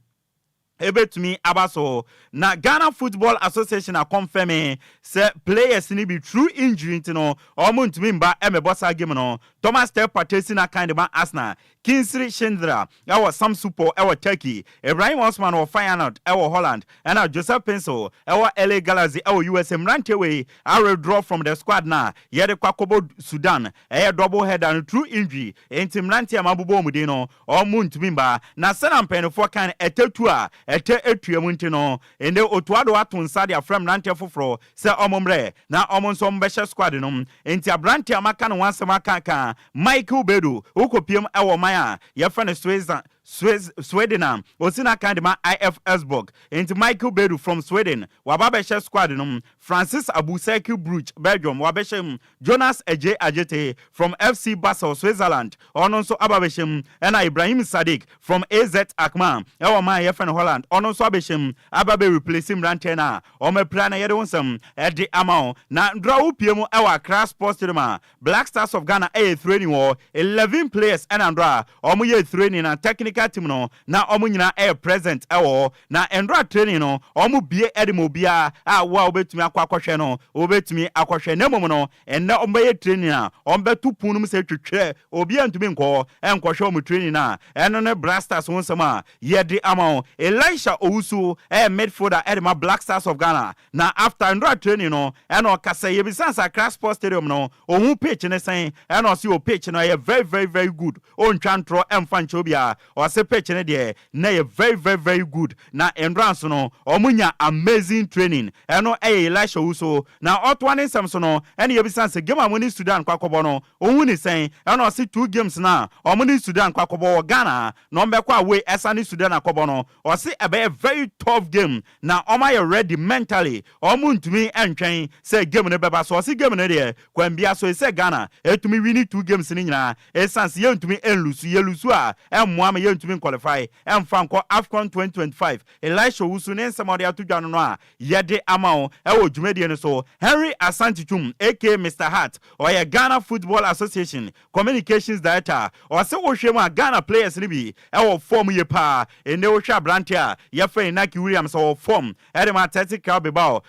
ebetumi abaso na Ghana Football Association a confirm say players ni be true injury ntino omuntumi mba emebosa game no Thomas Step Partesi na kind man Arsenal Kingsley Shindra ewo Sam Supo ewo Turkey Ibrahim Osman of Feyenoord ewo Holland and Joseph Pencil ewo LA Galaxy ewo USA Mrantewe are withdraw from the squad na yede kwakobo Sudan double head and true injury enti Mrante amabubo mude no omuntumi mba na sena mpenfo kan etetua ete etuamu ntino ende otuado atonsa dia from Mrante foforo se omomre na omonso mbehye squad no enti Abrante amaka no wansema kan Michael Bedu ukopiem ewo maya ya fane Sweden osina kandima IFSburg into Michael Bedu from Sweden wababeshe squad no Francis Abuseki Bruch Belgium wabeshe Jonas Eje Ajete from FC Basel Switzerland ononso ababeshe ena Ibrahim Sadiq from AZ Akman ewa ma yefen Holland ononso abeshe ababe replace Mrantena ome plan yede wonsam edi amao na draw piemu ewa Accra Sports Stadium Black Stars of Ghana training war 11 players and andra omo ye training and technical team no na omo nyina present ewo na endra training no omo bie edimo bia wa obetumi akwahwe no obetumi akwahwe na momo no enna omba ye training a omba tupunum se twetwe obi antumi nko enkwahwe omo training na eno ne Black Stars wonsama ye de amao Elisha Owusu midfielder edema Black Stars of Ghana na after endra training no eno kasa ye bisansa Accra Sports Stadium no ohun pitch ne sen eno si o pitch no ye very good on chantro emfanchobia o se pitch ne de na ye very good na endurance no omunya amazing training eno Elisha Owusu na otwane samso no ene ye bisansa game amoni Sudan kwakobo no ohun ni sen eno si 2 games na omoni Sudan kwakobo Ghana no mbekwa we esani Sudan akobo no o si ebe very tough game na oma ye ready mentally omuntumi entwen say game ne beba so si game ne de kwambia so say Ghana etumi win 2 games ni nyina essence ye ntumi enlusu ye lusu a emmoa me ye ntumi qualify emfanko AFCON 2025 Elisha Owusu ne nsamode atudwa no a ye de amao ewo dwumedie no so Henry Asantichum aka Mr Hart or ye Ghana Football Association Communications Director or say wo hwemu a Ghana players ni bi ewo form ye pa ene wo hwa brante a ye fa Inaki Williams or form edema Athletic Club Bilbao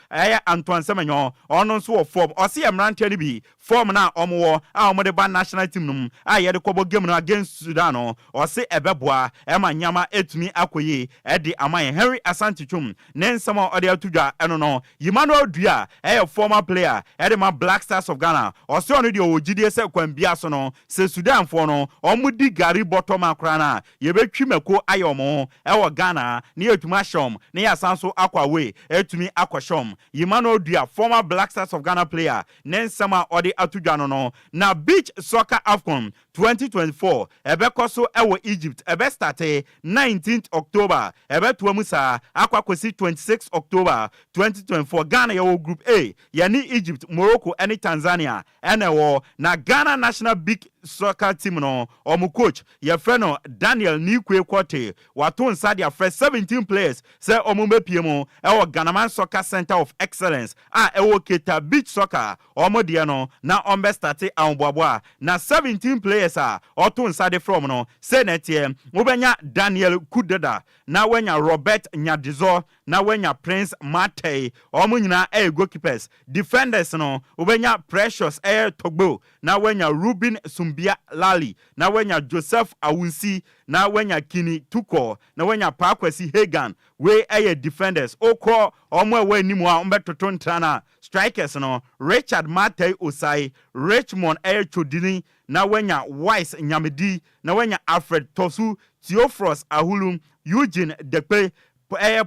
Antoine Semenyo ono nso wo form o se emrante ni bi form na omo a omo de ba national team num a ye de kobo game no against Sudan no o se ebeboa ema nyama etumi akoye edi aman Henry Asantichum ne nsama o de atudwa eno no Emmanuel Dua former player edema Black Stars of Ghana o se ono de ogidie se kwambia so no se Sudan fo no omo di gari bottom akra na ye betwi mako ayomo ewo Ghana ne etuma shom ne yasanso akwa we etumi akwashom Emmanuel Dua former Black Stars of Ghana player ne nsama o de atudwa no na beach soccer AFCON 2024 ebekoso ewo Egypt ebe start 19th October ebe tuamusa akwakosi 26 October 2024 Ghana yo group A yani Egypt Morocco and Tanzania enewo na Ghana national big soccer team no omu coach ye freno Daniel Nikwe Kwote waton sa dia first 17 players say omu bepiemu ewo Ghana Soccer Center of Excellence ewo Keta beach soccer omu de no na ombe start anboaboa na 17 players oton sa de from no senetie ubenya Daniel Kudeda na wenya Robert Nyadizo na wenya Prince Matei omu nyina goalkeepers defenders no ubenya Precious Togbo na wenya Ruben Sumbia Lali na wenya Joseph Awunsi na wenya Kini Tuko na wenya Pakwesi Hagan we defenders okro omo we nimu a ombetoto ntana strikers no Richard Matei Osai Richmond Chodini na wenya Wise Nyamedi na wenya Alfred Tosu Theophorus Ahulum Eugene Dekpe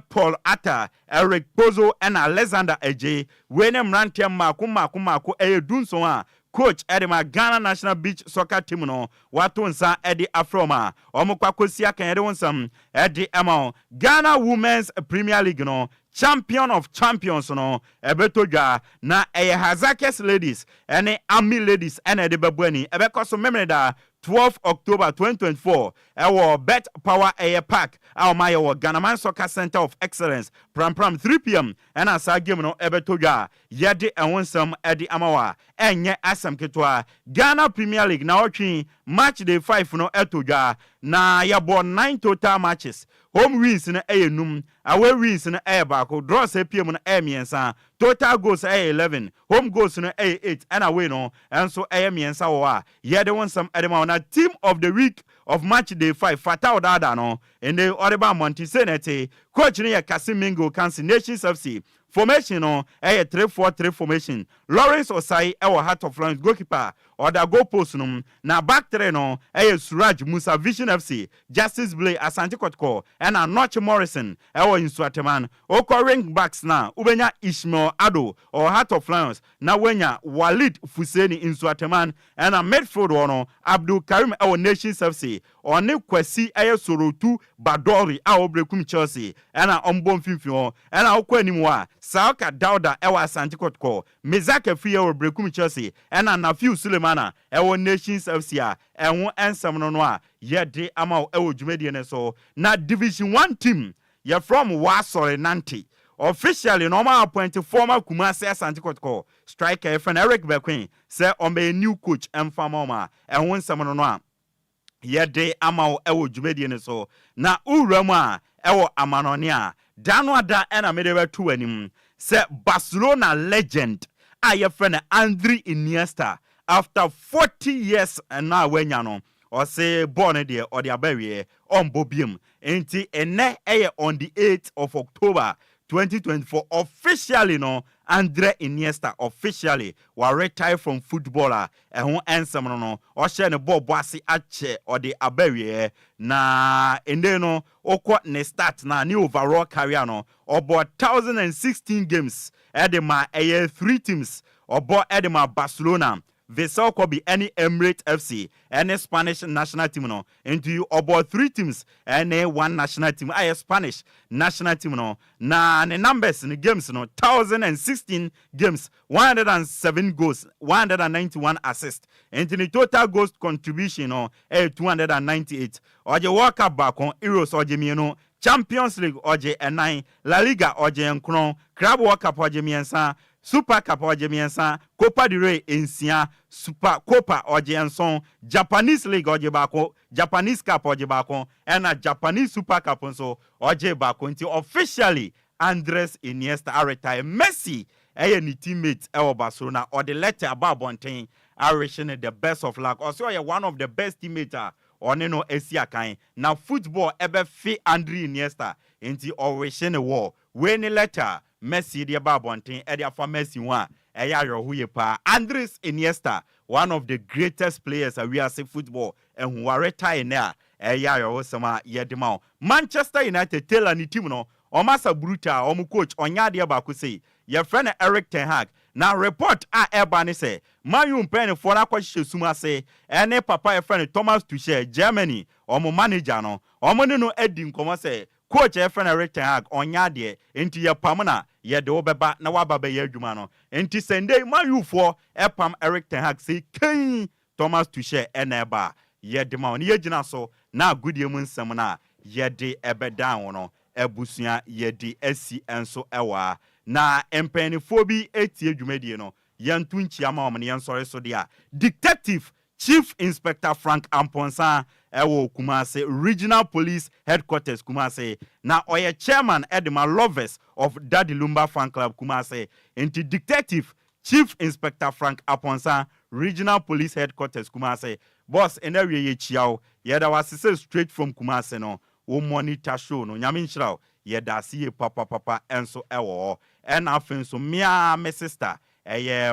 Paul Atta Eric Bozo and Alexander Eje wene mrantia mako dunso a coach edema Ghana National Beach Soccer Team no wato nsa edi afroma omukwakosia kan ede wonsam edi amao Ghana Women's Premier League no champion of champions no ebetodwa na Hazakes ladies ene Army ladies ene de bebuani ebekoso memeda 12 October 2024 ewo Bet Power Air Park my Ghanaman Soccer Center of Excellence pram 3 p.m. and asa game no ebetodwa yede enwonsam edi amawa enye asam ketwa Ghana Premier League na otwi match day 5 no etodwa na yabo 9 total matches home wins na enum away wins na bako draws pm na miensa total goals 11 home goals na 8 and away no and so miensa wa yede wonsam edema na team of the week of match day 5 Fatao Dada no and the Oriba Montisenete coach near Kasimingo Kansi Nations FC formation no 3-4-3 formation Lawrence Osai our Heart of Lions goalkeeper or the goal post no na back three no Suraj Musa Vision FC Justice Blay Asante Kotko and Noche Morrison our in Swateman ring backs na ubenya Ishmael Ado or Heart of Lions na wenya Walid Fuseni in Swateman and a midfield no Abdul Karim our Nations FC or ne Kwesi Sorotu Badori our Brekum Chelsea and a Ombon Fifio and a Okwenimwa Sauka Dauda ewa Asante Kotko Mezake Fia or Brekum Chelsea and a Nafiu Sulemana our Nations FC and one answer no yede ama ewo Jumedian so na Division 1 team you're from Wasore Nanti officially normal appointed former Kumasi Asante Kotko striker FN Eric Bequin say on a new coach and farmer and one summer no yede ama ewo Jumedian so na urama ewo amanonia danwada ena medewe tu anim say Barcelona legend aye friend Andre Iniesta after 40 years and now when no or say born there or the abawie on Bobium enti ene on the 8th of October 2024 officially no Andre Iniesta officially was retired from footballer and who answer no or share the ball bossy ache or the abawie na ende no okwa ne start na new overall career no about 1016 games edema 3 teams or edema Barcelona Vessel could be any Emirates FC, any Spanish national team no. Into you about 3 teams, any one national team. Spanish national team no. Na the numbers in the games no. 1016 games, 107 goals, 191 assists. Into the total goals contribution no. 298. Oje World Cup back on Euros oje mieno. Champions League oje 9, La Liga oje nkron, Club World Cup oje miensa. Super Cup oje miensa, Copa del Rey ensia, Super Copa oje enson, Japanese League oje bako, Japanese Cup oje bako, and a Japanese Super Cup so oje bako until officially Andres Iniesta retire. Messi, any teammate ever Barcelona or the letter about Bontain are wishing the best of luck. Also, you're one of the best teammates or no Asia kind. Now football ever fit Andre Iniesta into wishing a war. When a letter Messi the Babontin, Edia for Messi one, Eya Andres Iniesta, one of the greatest players we are seeing football, and who are retired now, Eya Sama Yedimao. Manchester United tell any team no, or Massa Bruta, or coach on Yadia Bakuse, your friend Eric Ten Hag. Now report Ebani say, Mayum Penny for Aquash Suma say, and papa friend Thomas Tuchel, Germany, or manager no, or no Edding Koma say. Coach friend Eric Ten Hag on yadie into your pamana ye do beba na waba be yadwuma no enti sende mayu for epam Eric Ten Hag say ken Thomas Tuchel eneba ye de ma on ye gina so na goodie mu nsem na ye de ebedan no ebusua ye de asi enso ewa na empanifo bi etie dwumadie no ye ntu nchia ma omne ye nsore so dia detective Chief Inspector Frank Amponsa ewo Kumase Regional Police Headquarters Kumase na oye chairman Edema Lovers of Daddy Lumba Fan Club Kumase into Detective Chief Inspector Frank Amponsa Regional Police Headquarters Kumase boss enewe ye chiao yeda wasise straight from Kumase no wo monitor show no nyame nchiraw yeda siye papa enso ewo en afen so me sister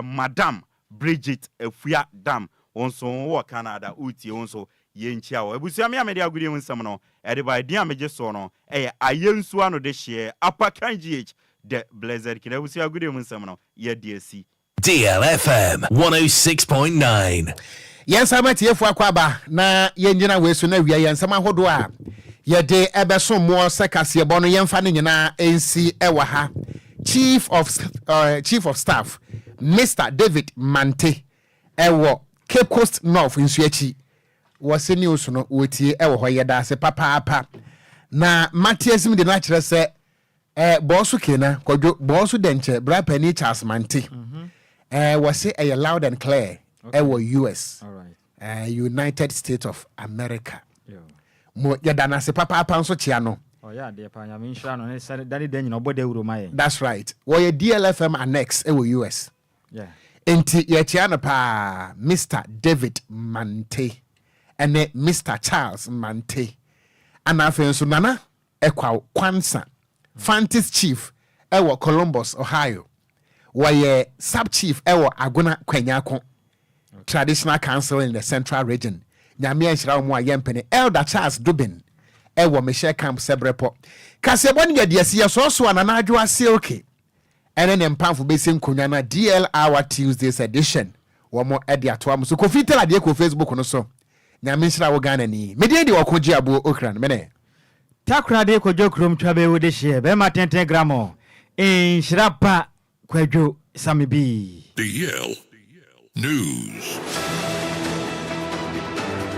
Madam Bridget Efua Dam onso wo Canada uti onso yenchia wo ebusia me amede agudi nsam no e de ba dia meje so no ayensu ano de hye apakan gh the blessed kina ebusia agudi nsam no ye DSC DLFM 106.9 yensa matie fu akwaba na yenjina wesu na wia yensam ahodo a Yede ebeso mo sekase bono yemfa ne nyina ensi ewa ha. Chief of Staff Mr. David Mante ewo Cape Coast North Nsuachi wose news no wotie ewo ho yeda se papa na Matias de na kire se bosu kena Kwadwo bosu denche bra pani Charles Mante wose loud and clear ewo US. All right. United States of America. Mo yeda na se papa nso chia no. Oh yeah, dear Panya Minsha no necessarily daddy den no bode uruma. That's right. Wo DLFM annex ewo US. Yeah. Enti ye chia no pa Mr. David Mante ene Mr. Charles Mante. Ana afenso nana ekwa Kwansa. Fantis Chief ewo Columbus, Ohio. Wo sub chief ewo Agona Kwanyako. Traditional Council in the Central Region. Nyame enhira mo ayempene Elder Charles Dubin ewo Michelle Camp Sebrepo. Kase boni ye de sie so anana adwo ase okay. Ene ne mpamfo be sem konwa na DL Hour Tuesdays edition. Wo mo ede atoam so kofi tela de ko Facebook no so. Nyame enhira wo Ghana ni. Me de Okogyeabour Ocran mene. Takra de Kwadwo krom twabe wo de hye be ma 10 gramo. Nhyiraba Kwadwo Sammy B. DL News.